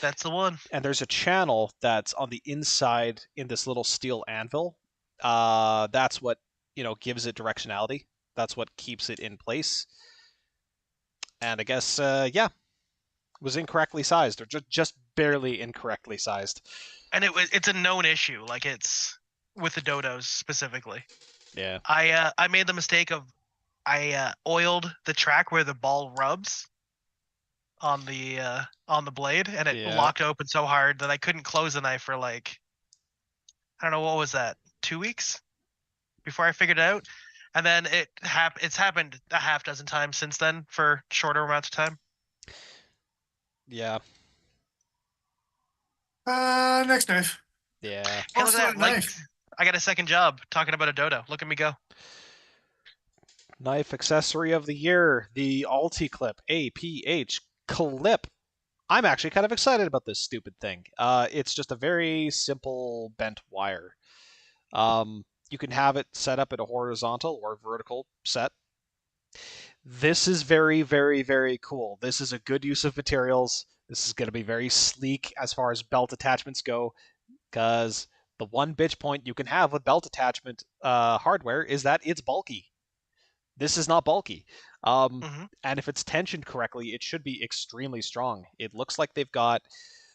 That's the one. And there's a channel that's on the inside in this little steel anvil. That's what gives it directionality. That's what keeps it in place. And I guess was incorrectly sized, or just barely incorrectly sized. And it's a known issue. Like it's with the dodos specifically. Yeah. I made the mistake of I oiled the track where the ball rubs on the blade, and it Yeah. locked open so hard that I couldn't close the knife for like I don't know, what was that, 2 weeks before I figured it out. And then it's happened a half dozen times since then for shorter amounts of time. Yeah. Next knife. Yeah. Hey, look Also at a that! Like, knife. I got a second job talking about a dodo. Look at me go. Knife accessory of the year, the Alti Clip APH Clip. I'm actually kind of excited about this stupid thing. It's just a very simple bent wire. You can have it set up in a horizontal or vertical set. This is very, very, very cool. This is a good use of materials. This is going to be very sleek as far as belt attachments go, because the one bitch point you can have with belt attachment hardware is that it's bulky. This is not bulky. Hmm. And if it's tensioned correctly, it should be extremely strong. It looks like they've got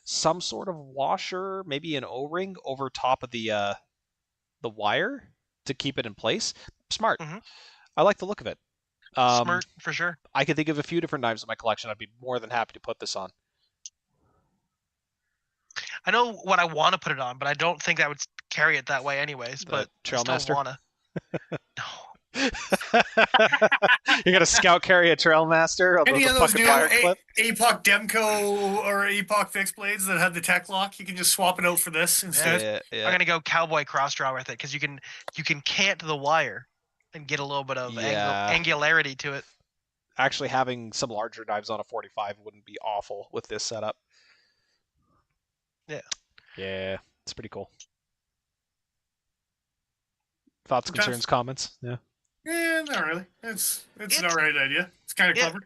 some sort of washer, maybe an O-ring over top of the wire to keep it in place. Smart. Hmm. I like the look of it. Um, Smart for sure. I could think of a few different knives in my collection. I'd be more than happy to put this on. I know what I want to put it on, but I don't think I would carry it that way anyways. The But I still Trailmaster. wanna. No. You're gonna scout carry a Trailmaster on Any the of those fucking new wire clip? Epoch Demco or Epoch fixed blades that had the tech lock, you can just swap it out for this instead. Yeah, I'm yeah, gonna go cowboy cross draw with it because you can cant the wire and get a little bit of yeah. angularity to it. Actually, having some larger knives on a 45 wouldn't be awful with this setup. Yeah. Yeah, it's pretty cool. Thoughts, Sometimes, concerns, comments? Yeah. not really. It's an It's alright idea. It's kind of yeah. clever.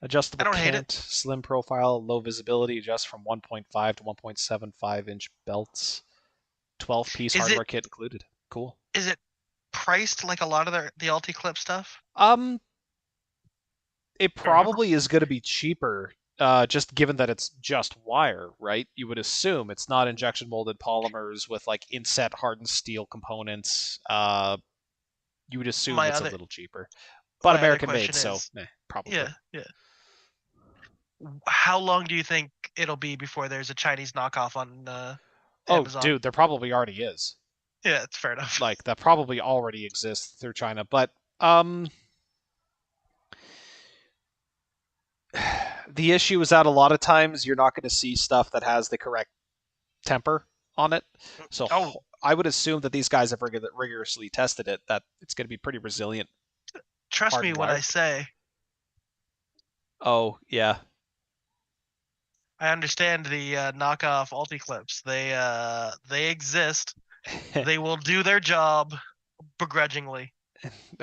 I Adjustable don't hate it. cant, slim profile, low visibility, adjust from 1.5 to 1.75 inch belts. 12-piece Is it hardware kit included. Cool. is it priced like a lot of the Alti Clip stuff? Um, it Don't remember. probably is going to be cheaper, just given that it's just wire, right? You would assume it's not injection molded polymers with like inset hardened steel components. You would assume My it's a other little cheaper, but my other American made, question so is, probably. yeah. How long do you think it'll be before there's a Chinese knockoff on Oh, Amazon? dude, there probably already is. Yeah, it's fair enough. Like that probably already exists through China, but um, the issue is that a lot of times you're not going to see stuff that has the correct temper on it. So Oh, I would assume that these guys have rigorously tested it, that it's going to be pretty resilient. trust me Hardened when I wire. say Oh yeah, I understand the knockoff Alti Clips. They exist. They will do their job begrudgingly.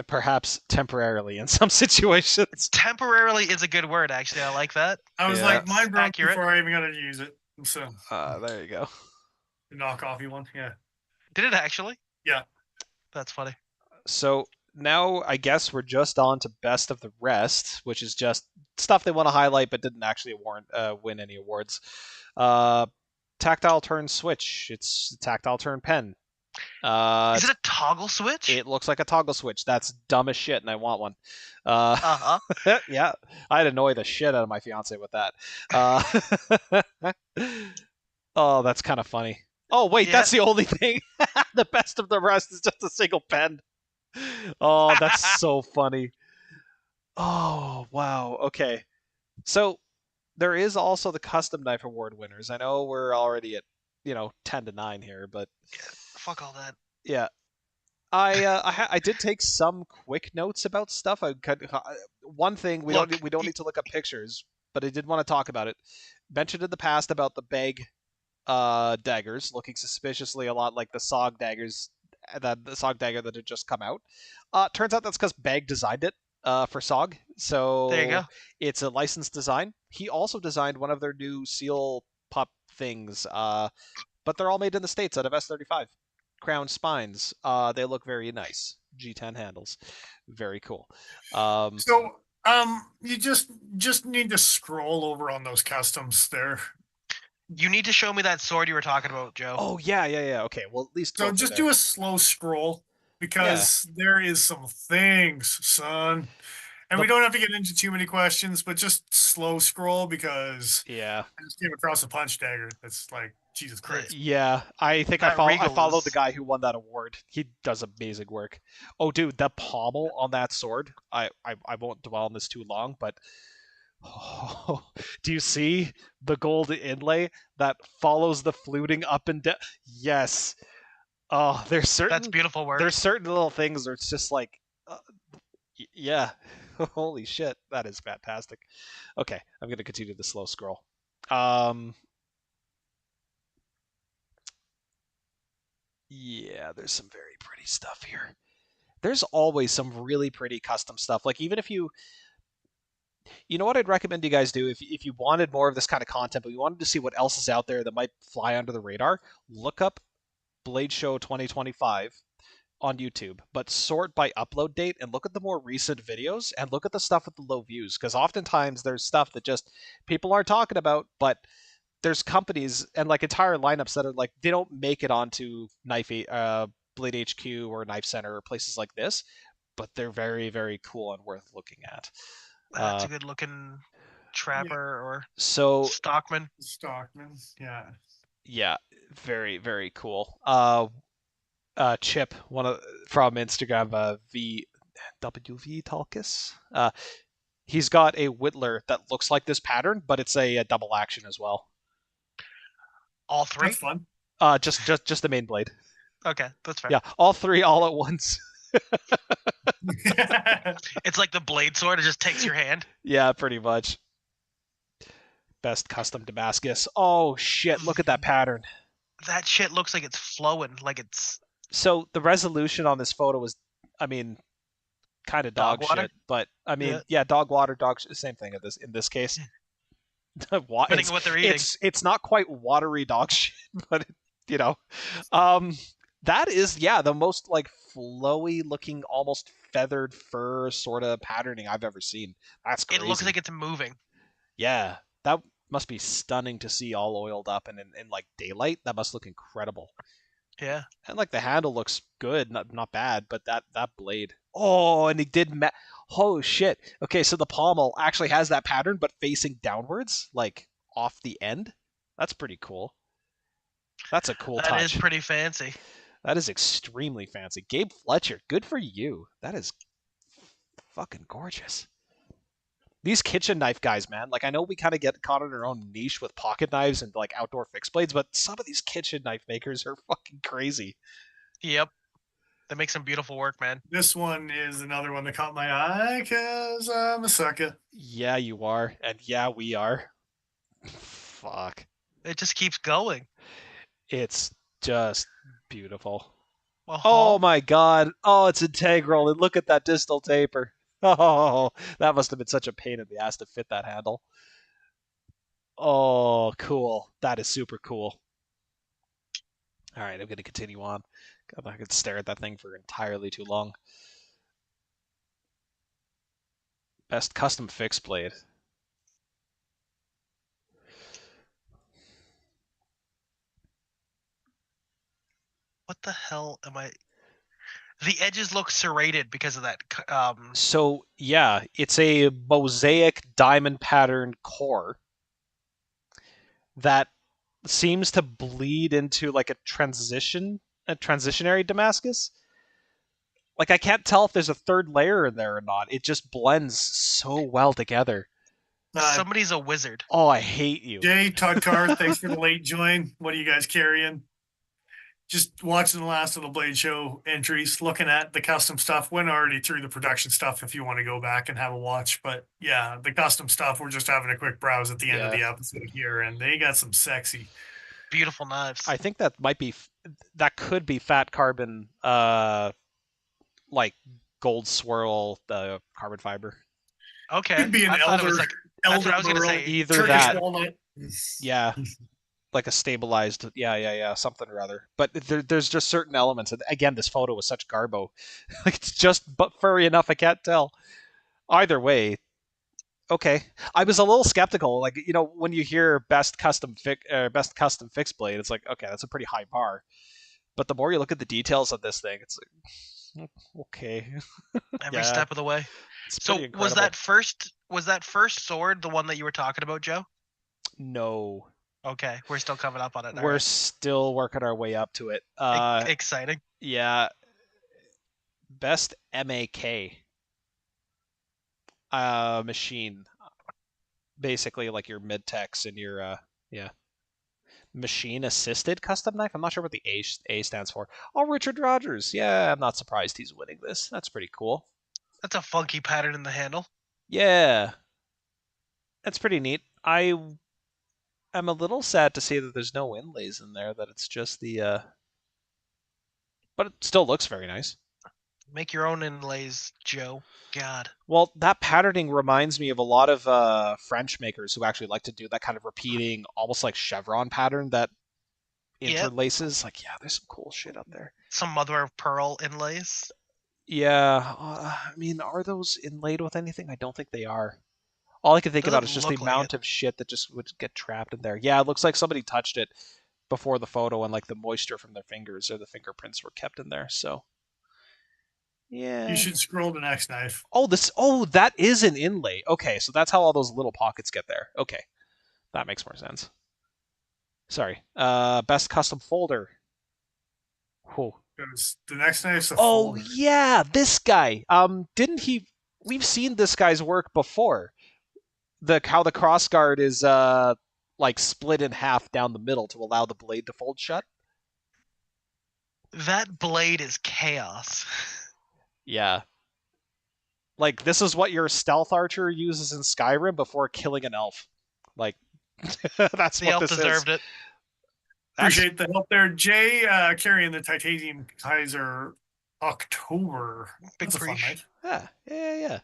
perhaps temporarily in some situations. Temporarily is a good word, actually. I like that. I was Yeah. like, mine broke Accurate. before I even got to use it. So, There you go. the knockoffy one. Yeah. Did it actually? Yeah. That's funny. So now I guess we're just on to best of the rest, which is just stuff they want to highlight but didn't actually win any awards. Tactile turn switch. It's a tactile turn pen. Is it a toggle switch? It looks like a toggle switch. That's dumb as shit, and I want one. Uh-huh. Yeah, I'd annoy the shit out of my fiance with that. Oh, that's kind of funny. Oh wait, Yeah. that's the only thing. The best of the rest is just a single pen. Oh, that's so funny. Oh wow. Okay, so there is also the custom knife award winners. I know we're already at 10-9 here, but Fuck all that. yeah, I did take some quick notes about stuff. One thing we don't need to look up pictures, but I did want to talk about it. Mentioned in the past about the bag daggers looking suspiciously a lot like the SOG daggers, that the SOG dagger that had just come out. Turns out that's because Bag designed it for SOG, so There you go. it's a licensed design. He also designed one of their new seal pup things, but they're all made in the States out of S35 crown spines. They look very nice. G10 handles, very cool. So, you just need to scroll over on those customs there. You need to show me that sword you were talking about, Joe. Oh yeah. Okay, well at least So just do a slow scroll because there is some things, son. And we don't have to get into too many questions, but just slow scroll because Yeah. I just came across a punch dagger that's like Jesus Christ. Yeah, I think That I Regal followed the is guy who won that award. He does amazing work. Oh, dude, the pommel on that sword. I won't dwell on this too long, but oh, do you see the gold inlay that follows the fluting up and down? Yes. Oh, that's beautiful work. there's certain little things where it's just like, uh, yeah, holy shit, that is fantastic. Okay, I'm gonna continue the slow scroll. Um, yeah, there's some very pretty stuff here. There's always some really pretty custom stuff. Like even if you know what I'd recommend you guys do if you wanted more of this kind of content, but you wanted to see what else is out there that might fly under the radar, look up Blade Show 2025 on YouTube, but sort by upload date and look at the more recent videos and look at the stuff with the low views because oftentimes there's stuff that just people aren't talking about, but there's companies and like entire lineups that are like they don't make it onto Blade HQ or Knife Center or places like this, but they're very very cool and worth looking at. That's a good looking trapper or So stockman. Stockman. Yeah. yeah, very very cool. Chip, one of from Instagram, VWV Talkus. He's got a Whittler that looks like this pattern, but it's a double action as well. All three? That's fun. Just the main blade. Okay, that's fair. Yeah, all three all at once. It's like the blade sword, it just takes your hand. Yeah, pretty much. Best custom Damascus. Oh shit, look at that pattern. That shit looks like it's flowing, like it's So the resolution on this photo is, I mean, kind of dog water. shit, but I mean, yeah, dog water, same thing in this case. Depending on what they're eating. It's not quite watery dog shit, but you know, that is the most like flowy looking, almost feathered fur sort of patterning I've ever seen. That's crazy. It looks like it's moving. Yeah, that must be stunning to see all oiled up and in like daylight. That must look incredible. Yeah. And like the handle looks good, not bad, but that blade. Oh, and he did. Oh shit. Okay, so the pommel actually has that pattern, but facing downwards, like off the end. That's pretty cool. That's a cool touch. That is pretty fancy. That is extremely fancy. Gabe Fletcher, good for you. That is fucking gorgeous. These kitchen knife guys, man. Like I know we kind of get caught in our own niche with pocket knives and like outdoor fixed blades, but some of these kitchen knife makers are fucking crazy. Yep. They make some beautiful work, man. This one is another one that caught my eye because I'm a sucker. Yeah, you are. And yeah, we are. Fuck. It just keeps going. It's just beautiful. Well, Oh my god. Oh, it's integral. And look at that distal taper. Oh, that must have been such a pain in the ass to fit that handle. Oh, cool. That is super cool. All right, I'm going to continue on. God, I could stare at that thing for entirely too long. Best custom fixed blade. What the hell am I? The edges look serrated because of that. So yeah, it's a mosaic diamond pattern core that seems to bleed into like a transitionary Damascus. Like I can't tell if there's a third layer in there or not. It just blends so well together. Somebody's a wizard. Oh, I hate you. Jay, Todd Carr, thanks for the late join. What are you guys carrying? Just watching the last of the Blade Show entries, looking at the custom stuff. Went already through the production stuff if you want to go back and have a watch. But yeah, the custom stuff, we're just having a quick browse at the end of the episode here, and they got some sexy, beautiful knives. I think that could be fat carbon, like gold swirl, the carbon fiber. Okay. Could be an I thought it was like that's what I was going to say. Either Turkish that, walnut. yeah, like a stabilized, yeah, something or other. But there's just certain elements. And again, this photo was such garbo. Like it's just but furry enough. I can't tell. Either way, okay. I was a little skeptical. Like when you hear best custom fixed blade, it's like okay, that's a pretty high bar. But the more you look at the details of this thing, it's like okay. Every step of the way. So was that first sword the one that you were talking about, Joe? No. Okay, we're still coming up on it. We're Alright. still working our way up to it. Exciting. Yeah, best MAK machine, basically like your mid-techs and your yeah, machine assisted custom knife. I'm not sure what the A stands for. Oh, Richard Rogers. Yeah, I'm not surprised he's winning this. That's pretty cool. That's a funky pattern in the handle. Yeah, that's pretty neat. I'm a little sad to see that there's no inlays in there. That it's just the but it still looks very nice. Make your own inlays, Joe. God. Well, that patterning reminds me of a lot of French makers who actually like to do that kind of repeating, almost like chevron pattern that Yep. interlaces. Like, yeah, there's some cool shit out there. Some mother of pearl inlays. Yeah, I mean, are those inlaid with anything? I don't think they are. All I can think about is Doesn't just the look like amount it. of shit that just would get trapped in there. Yeah, it looks like somebody touched it before the photo, and like the moisture from their fingers or the fingerprints were kept in there. So, You yeah. should scroll the next knife. Oh, this. Oh, that is an inlay. Okay, so that's how all those little pockets get there. Okay, that makes more sense. Sorry. Best custom folder. Whoa. Because the next knife's a Oh folder. yeah, this guy. Didn't he? We've seen this guy's work before. How the crossguard is like split in half down the middle to allow the blade to fold shut. That blade is chaos. Yeah. Like this is what your stealth archer uses in Skyrim before killing an elf. Like that's The what elf this deserved is. it. Appreciate the help there. Jay carrying the Titanium Kaiser October. Big That's a fun preach. knife. Yeah.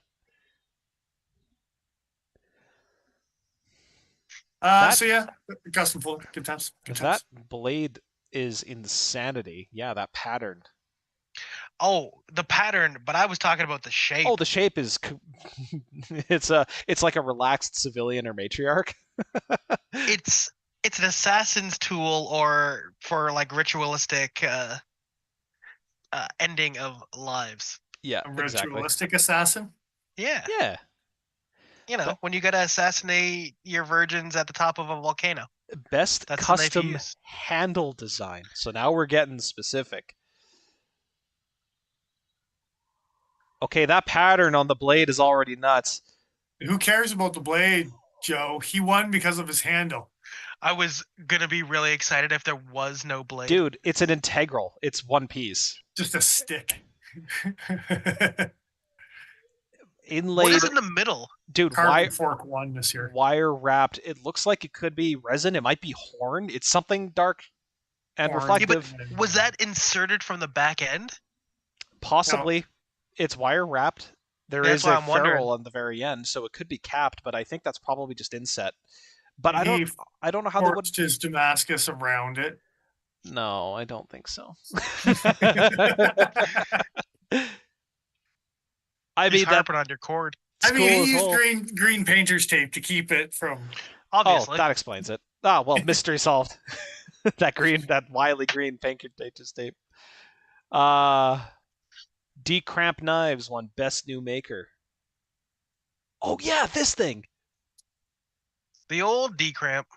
That- So yeah, custom folder. Good times. Good That times. blade is insanity. Yeah, that pattern. Oh, the pattern, but I was talking about the shape. Oh, the shape is it's like a relaxed civilian or matriarch. It's an assassin's tool, or for like ritualistic ending of lives. Yeah, A exactly. ritualistic assassin. Yeah. Yeah. You know, But- when you gotta assassinate your virgins at the top of a volcano. Best That's the knife you custom use. handle design. So now we're getting specific. Okay, that pattern on the blade is already nuts. Who cares about the blade, Joe? He won because of his handle. I was gonna be really excited if there was no blade. Dude, it's an integral. It's one piece. Just a stick. Inlaid. What is in the middle? Dude, Carbon fork won this year. wire wrapped. It looks like it could be resin. It might be horn. It's something dark and Horn. reflective. Yeah, Was that inserted from the back end? Possibly. It's wire wrapped. There That's is why a I'm wondering. ferrule on the very end, so it could be capped, but I think that's probably just inset. But I He don't know how they would. forged his Damascus around it. No, I don't think so. I He's mean that harping on your cord. I mean, cool he as used whole. green painter's tape to keep it from. Obviously. Oh, that explains it. Ah, well, mystery solved. that wily green painter's tape. Decramp Knives won Best New Maker. Oh yeah, this thing. The old D-cramp.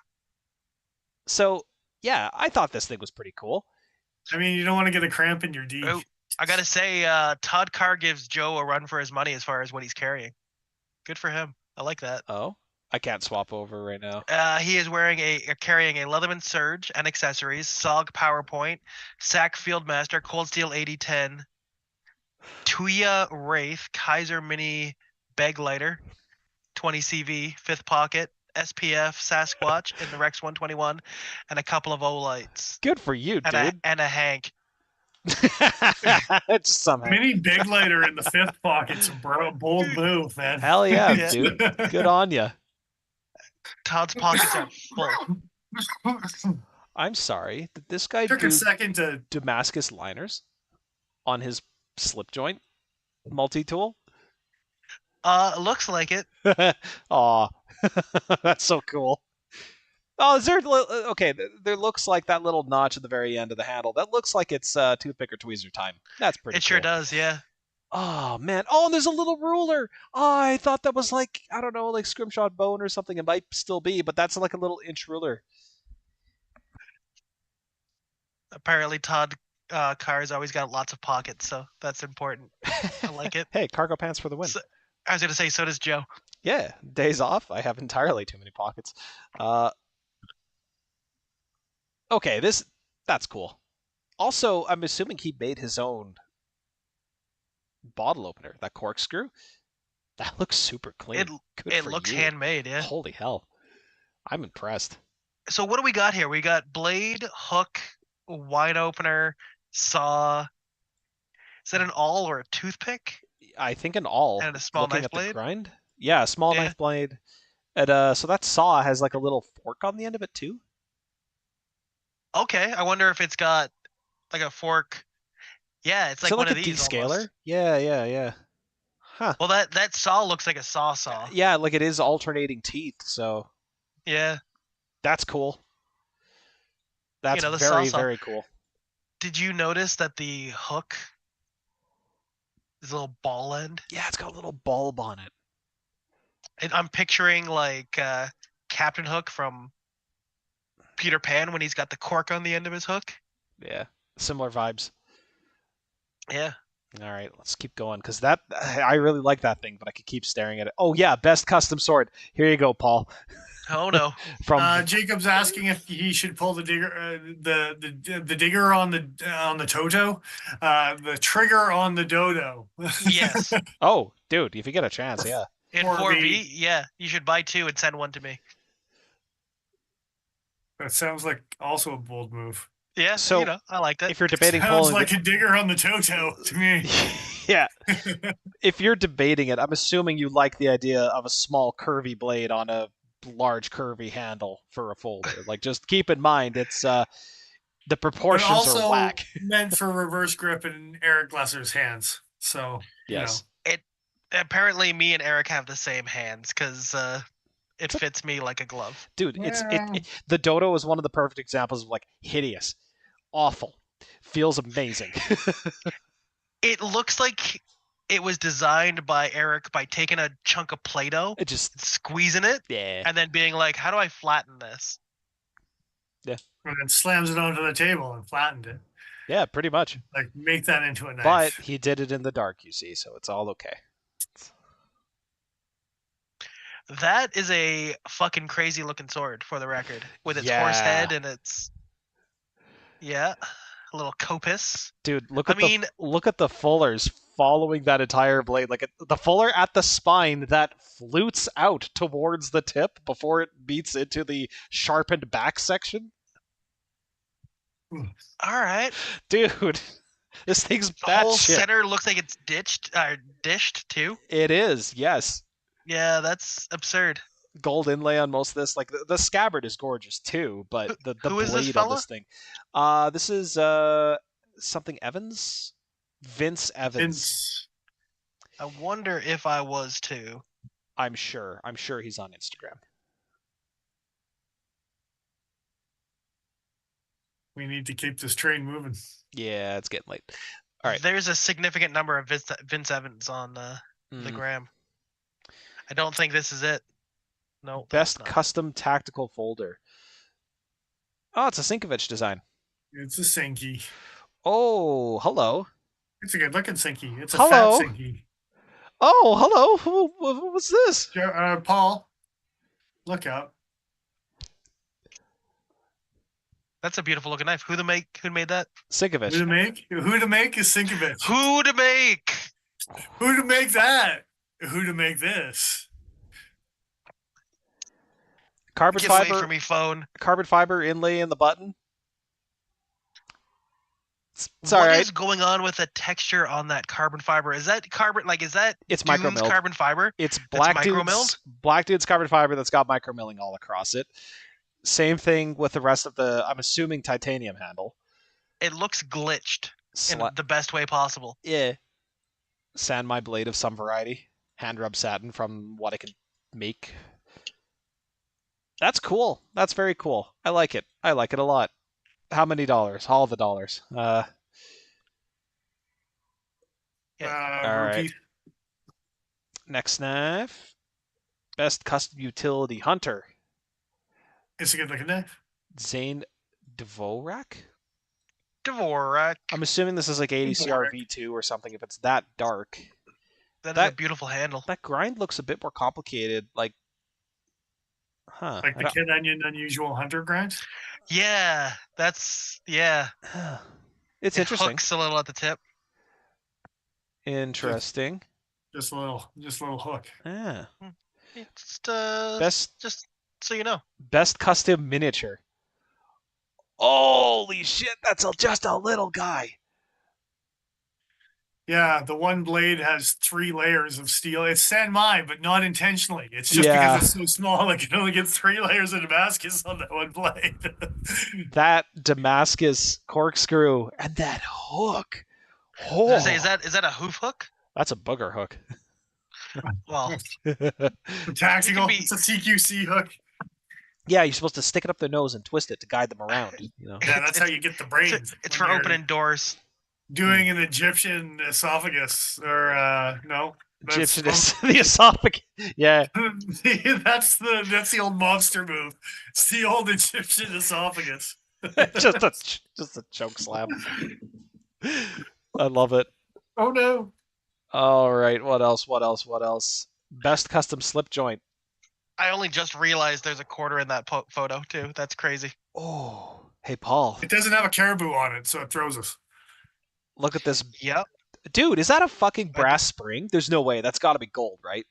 So yeah, I thought this thing was pretty cool. I mean, you don't want to get a cramp in your D. Oh, I gotta say, Todd Carr gives Joe a run for his money as far as what he's carrying. Good for him. I like that. Oh, I can't swap over right now. He is wearing carrying a Leatherman Surge and accessories, SOG PowerPoint, SAC Fieldmaster, Cold Steel 8010, Tuya Wraith, Kaiser Mini Bag Lighter, 20 CV, fifth pocket, SPF, Sasquatch in the Rex 121, and a couple of O-lights. Good for you, And dude. and a Hank. It's somehow. Mini big lighter in the fifth pocket's a bold move, man. Hell yeah, Yeah. dude. Good on ya. Todd's pockets are full. I'm sorry. Did this guy Took do a second to. Damascus liners on his slip joint multi-tool? Looks like it. Aw, that's so cool. Oh, is there? Okay, there looks like that little notch at the very end of the handle. That looks like it's toothpick or tweezer time. That's pretty. It sure cool. does, yeah. Oh man. Oh, and there's a little ruler. Oh, I thought that was like, I don't know, like scrimshot bone or something. It might still be, but that's like a little inch ruler. Apparently, Todd Car's always got lots of pockets, so that's important. I like it. Hey, cargo pants for the win. So, I was gonna say, so does Joe. Yeah, days off. I have entirely too many pockets. Uh, okay, that's cool. Also, I'm assuming he made his own bottle opener, that corkscrew. That looks super It clean. Good it for looks you. handmade, yeah. Holy hell. I'm impressed. So what do we got here? We got blade, hook, wine opener, saw. Is that an awl or a toothpick? I think an awl, And a small looking knife at the blade? grind. Yeah, a small Yeah. knife blade. And so that saw has like a little fork on the end of it too. Okay, I wonder if it's got like a fork. Yeah, it's Is it like one like a of these descaler? almost. Yeah. Huh. Well, that saw looks like a saw. Yeah, like it is alternating teeth, so Yeah, that's cool. That's the saw very, saw. very cool. Did you notice that the hook is a little ball end? Yeah, it's got a little bulb on it. And I'm picturing like Captain Hook from Peter Pan when he's got the cork on the end of his hook. Yeah, similar vibes. Yeah. All right, let's keep going because I really like that thing, but I could keep staring at it. Oh yeah, best custom sword. Here you go, Paul. Oh no. From Jacob's asking if he should pull the digger, the digger on the Toto, the trigger on the Dodo. Yes. oh, dude, if you get a chance, yeah. In 4V, yeah, you should buy 2 and send 1 to me. That sounds like also a bold move. Yeah, So I like that. If you're debating Sounds pulling, like a digger on the Toto to me. yeah. If you're debating it, I'm assuming you like the idea of a small curvy blade on a large curvy handle for a folder. Like, just keep in mind, it's the But proportions also are whack. meant for reverse grip in Eric Lesser's hands. So Yes. It apparently me and Eric have the same hands because it fits me like a glove. Dude, Well. the Dodo is one of the perfect examples of like hideous, awful, feels amazing. It looks like it was designed by Eric by taking a chunk of Play-Doh, It just squeezing it, yeah. and then being like, "How do I flatten this?" And then slams it onto the table and flattened it. Yeah, pretty much. Like make that into a knife. But he did it in the dark, you see, so it's all okay. That is a fucking crazy looking sword, for the record, with its horse head and its a little coppice. Dude, look at the fullers following that entire blade. Like the fuller at the spine that flutes out towards the tip before it beats into the sharpened back section. All right, dude, this thing's the whole shit. center looks like it's dished too. It is, yes. Yeah, that's absurd. Gold inlay on most of this. Like the scabbard is gorgeous too, but the Who is this blade on fella? this thing. This is something Evans, Vince Evans. I wonder if I was too. I'm sure he's on Instagram. We need to keep this train moving. Yeah, it's getting late. All right. There's a significant number of Vince Evans on the gram. I don't think this is it. No. Best custom tactical folder. Oh, it's a Sinkovich design. It's a Sinky. Oh, hello. It's a good looking Sinky. It's a Hello. fat Sinky. Oh, hello. What's this? Paul, look up. That's a beautiful looking knife. Who made that? Sinkovich. Who to make is Sinkovich. Who to make? Who to make that? Who to make this? Carbon Get fiber. away from me, phone. Carbon fiber inlay in the button. What is going on with the texture on that carbon fiber? Is that carbon? Like, is that it's Dune's micromilled carbon fiber? It's Black Dude's carbon fiber that's got micromilling all across it. Same thing with the rest of the, I'm assuming, titanium handle. It looks glitched in the best way possible. Yeah. Sand my blade of some variety. Hand rub satin from what I can make. That's cool. That's very cool. I like it. I like it a lot. How many dollars? All the dollars. All right. Next knife. Best custom utility hunter. It's a good looking knife. Zane Dvorak? Dvorak. I'm assuming this is like ADCR Dvorak. V2 or something. If it's that dark, That is a that beautiful handle. that grind looks a bit more complicated. Like, Like the Kid Onion Unusual Hunter grind. Yeah, that's it's it interesting. hooks a little at the tip. Interesting. Just a little hook. Yeah. It's Best so you know. best custom miniature. Holy shit! That's just a little guy. Yeah, the one blade has 3 layers of steel. It's San Mai, but not intentionally. It's just because Yeah. it's so small, it can only get 3 layers of Damascus on that one blade. That Damascus corkscrew and that hook. I was gonna say, Oh, is that a hoof hook? that's a booger hook. Well, Tactical. be- It's a CQC hook. Yeah, you're supposed to stick it up their nose and twist it to guide them around. You know. Yeah, that's how you get the brains. it's when for you're opening doors. doing an Egyptian esophagus, or no, that's Egyptian the esophagus. Yeah, that's the old monster move. It's the old Egyptian esophagus. just a choke slam. I love it. Oh no. All right, what else? What else? What else? Best custom slip joint. I only just realized there's a quarter in that photo too. That's crazy. Oh, hey Paul, It doesn't have a caribou on it, so it throws us. look at this, Yep. dude. Is that a fucking brass spring? There's no way. That's got to be gold, right?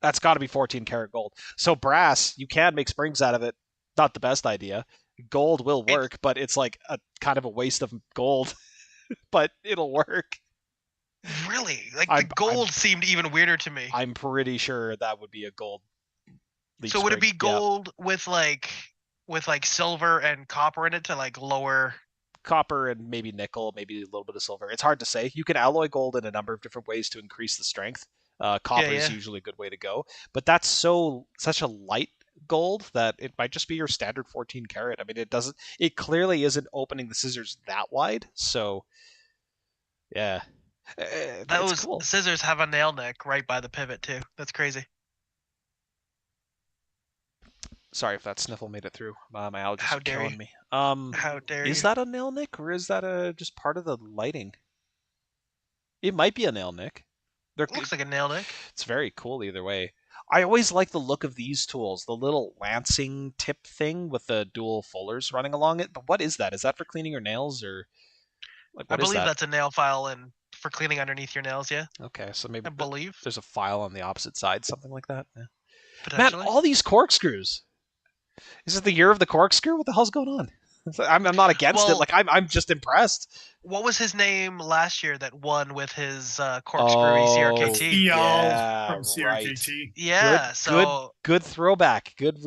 That's got to be 14 karat gold. So brass, you can make springs out of it. Not the best idea. Gold will work, but it's like a kind of a waste of gold. But it'll work. Really? Like the gold seemed even weirder to me. I'm pretty sure that would be a gold. So would it be gold with like silver and copper in it to like lower? Copper and maybe nickel, maybe a little bit of silver. It's hard to say. You can alloy gold in a number of different ways to increase the strength. Copper is usually a good way to go, but that's such a light gold that it might just be your standard 14 karat. I mean, it clearly isn't opening the scissors that wide. So, yeah, Those cool. scissors have a nail nick right by the pivot too. That's crazy. Sorry if that sniffle made it through. My allergies How are dare killing you. me. How dare Is you? that a nail nick or is that just part of the lighting? It might be a nail nick. Looks like a nail nick. It's very cool either way. I always like the look of these tools, the little lancing tip thing with the dual fullers running along it. But what is that? Is that for cleaning your nails or like I what is believe that? that's a nail file and for cleaning underneath your nails. Yeah. Okay, so maybe I believe there's a file on the opposite side, something like that. Yeah. Man, potentially. all these corkscrews. Is it the year of the corkscrew? What the hell's going on? I'm not against it. Like I'm just impressed. What was his name last year that won with his corkscrewy CRKT? Yeah, from CRKT. Yeah, good throwback. Good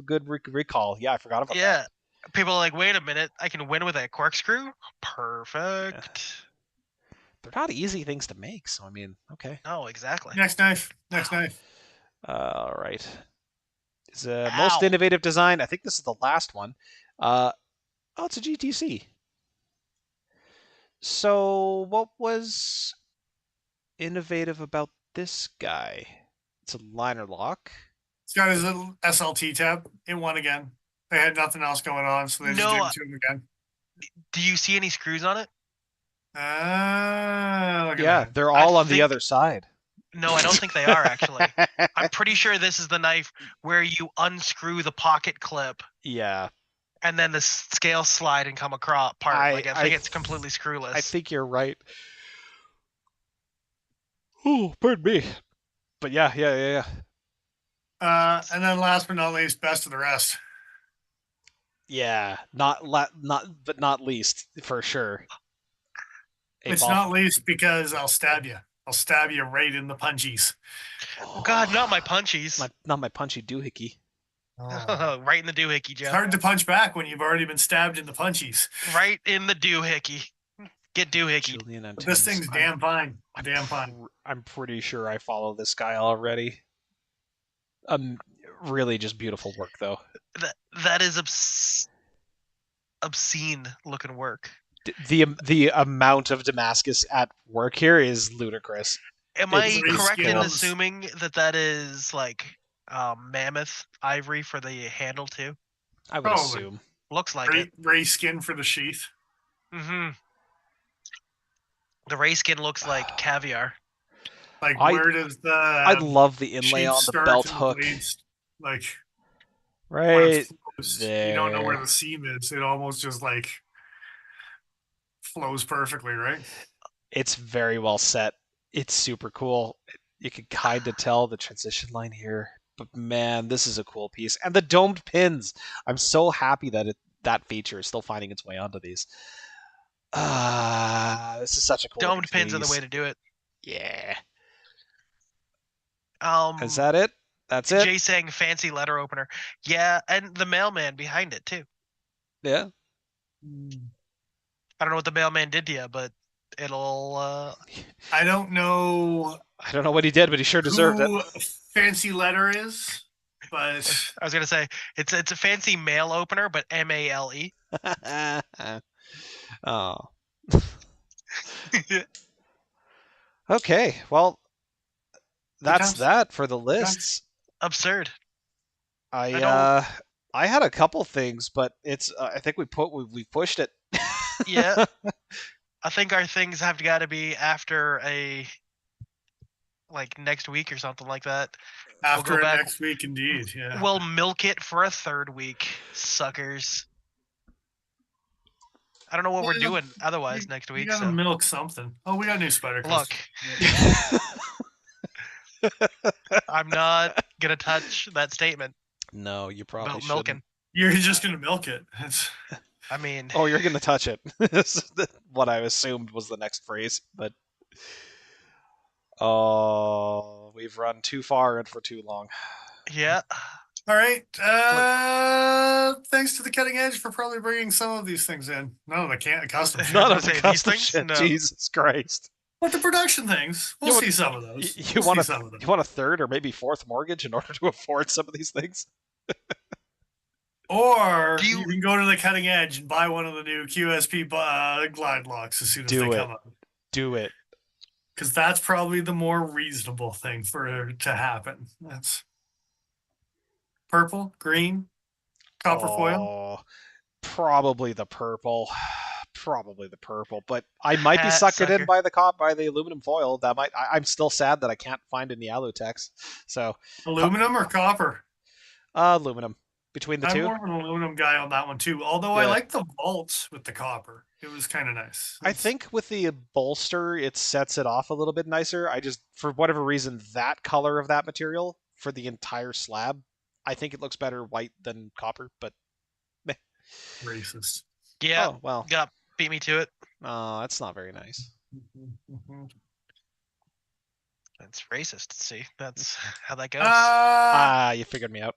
recall. Yeah, I forgot about that. Yeah, people are like, wait a minute, I can win with a corkscrew? Perfect. They're not easy things to make, so I mean, okay. No, exactly. Next knife. All right. Is most innovative design. I think this is the last one. It's a GTC. So what was innovative about this guy? It's a liner lock. It's got his little SLT tab. It won again. They had nothing else going on, so they just did it to him again. Do you see any screws on it? Yeah, they're all on the other side. No, I don't think they are actually. I'm pretty sure this is the knife where you unscrew the pocket clip. Yeah. And then the scale slide and come apart. I think it's completely screwless. I think you're right. Oh, pardon me. But yeah. And then last but not least, best of the rest. Yeah, not least for sure. It's not least because I'll stab you. I'll stab you right in the punchies. Oh, God, not my punchies. Not my punchy doohickey. Oh. Right in the doohickey, Joe. It's hard to punch back when you've already been stabbed in the punchies. Right in the doohickey. Get doohickey. This thing's damn fine. I'm pretty sure I follow this guy already. Really just beautiful work though. That is obscene looking work. The amount of Damascus at work here is ludicrous. Am I correct in assuming that is like mammoth ivory for the handle too? I would assume. Looks like it. Ray skin for the sheath. Mm-hmm. The ray skin looks like caviar. Like, I where does I the love the inlay shape on the start belt and the hook. blades, like, when it Right flows, you don't know where there. the seam is. It almost just like flows perfectly, right? It's very well set. It's super cool. You can kind of tell the transition line here. But man, this is a cool piece. And the domed pins. I'm so happy that that feature is still finding its way onto these. This is such a cool looking Domed pins are the way piece. to do it. Yeah. Is Um, that it? That's it? Jay saying fancy letter opener. Yeah, and the mailman behind it too. Yeah. I don't know what the mailman did to you, but it'll. I don't know I don't know what he did, but he sure deserved it. who Fancy Letter is, but I was gonna say it's a fancy mail opener, but MALE. Oh. Okay. Well, that's times. that for the Good times. lists. Absurd. I I don't- I had a couple things, but it's I think we pushed it. Yeah, I think our things have got to be after a like next week or something like that. After go it back- next week, indeed. Yeah. We'll milk it for a third week, suckers. I don't know what we're Well, doing otherwise next You week. gotta So milk something. Oh, we got a new spider look, customer. I'm not gonna touch that statement No, you probably about shouldn't. milking. You're just gonna milk it. That's I mean, Oh, you're gonna touch it. This is what I assumed was the next phrase, but oh, we've run too far and for too long. yeah. all right. Thanks to the Cutting Edge for probably bringing some of these things in. No, they can't custom I was shit. None gonna of the say, these custom things? shit. No. Jesus Christ! But the production things, we'll You see want- some of those. You We'll want see some of them. you want a third or maybe fourth mortgage in order to afford some of these things? Or Do you- you can go to the Cutting Edge and buy one of the new QSP glide locks as soon as Do they it. come out. Do it. Because that's probably the more reasonable thing for it to happen. That's purple, green, copper foil. Oh, probably the purple. Probably the purple, but I might be Ah, suckered in sucker. by the aluminum foil. That might. I'm still sad that I can't find any Alutex. So Aluminum or copper? aluminum between the I'm two. more of an aluminum guy on that one too. Although I Yeah. like the bolts with the copper. It was kind of nice. I think with the bolster, it sets it off a little bit nicer. I just, for whatever reason, that color of that material for the entire slab, I think it looks better white than copper. But Racist. Yeah. oh well, Got beat me to it. that's not very nice. That's racist. See, that's how that goes. You figured me out.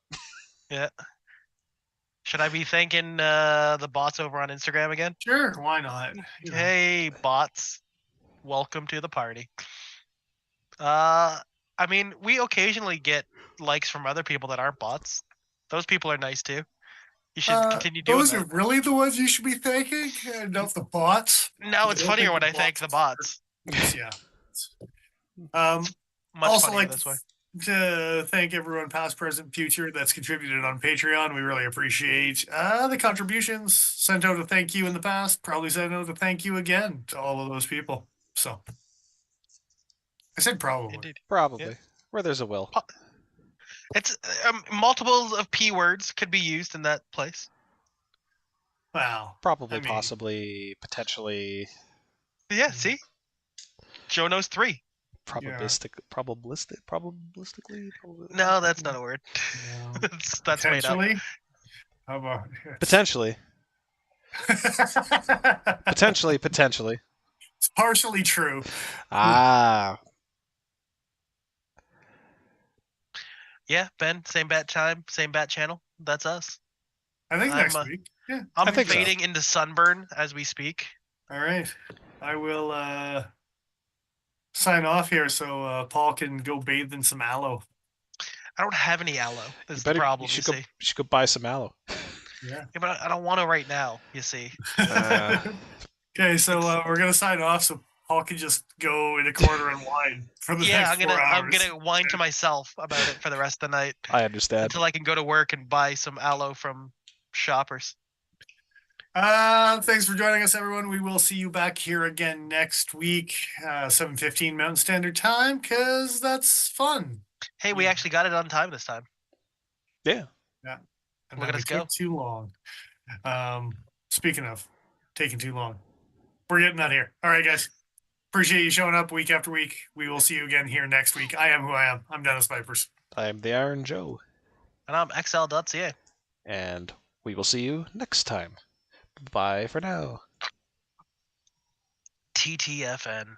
Yeah. Should I be thanking the bots over on Instagram again? Sure, why not? You know. Hey, bots. Welcome to the party. I mean, we occasionally get likes from other people that aren't bots. Those people are nice too. You should continue doing Those that. are really the ones you should be thanking, and not the bots. No, it's I don't funnier think when the I thank the bots bots. Yeah. Much Also, funnier like this way. to thank everyone, past, present, future, that's contributed on Patreon. We really appreciate the contributions. Sent out a thank you in the past. Probably sent out a thank you again to all of those people. So I said probably. Indeed. Probably Yeah. where there's a will. It's multiples of p words could be used in that place. Wow. Probably, I mean- possibly, potentially, Yeah. See, Joe knows 3. probabilistically. No, that's not a word. Yeah. that's made up. Potentially. How about Potentially, potentially. It's partially true. Ah, Yeah, Ben, same bat time, same bat channel. That's us. I think I'm, next week. Yeah. I'm I think so. fading into sunburn as we speak. All right. I will sign off here so Paul can go bathe in some aloe. I don't have any aloe. you Is the better. problem, You you should go. see. You should go buy some aloe. Yeah. Yeah, but I don't want to right now, you see. Okay, so we're gonna sign off so Paul can just go in a corner and whine for the Yeah, next 4 hours. I'm gonna whine to myself about it for the rest of the night I understand. until I can go to work and buy some aloe from shoppers. Thanks for joining us, everyone. We will see you back here again next week, 7:15 Mountain Standard Time, because that's fun. Hey, we actually got it on time this time. Yeah. Yeah. And Look then at we us go. took too long. Speaking of taking too long, we're getting out of here. All right, guys. Appreciate you showing up week after week. We will see you again here next week. I am who I am. I'm Dennis Vipers. I'm the Iron Joe. And I'm XL.ca. And we will see you next time. Bye for now. TTFN.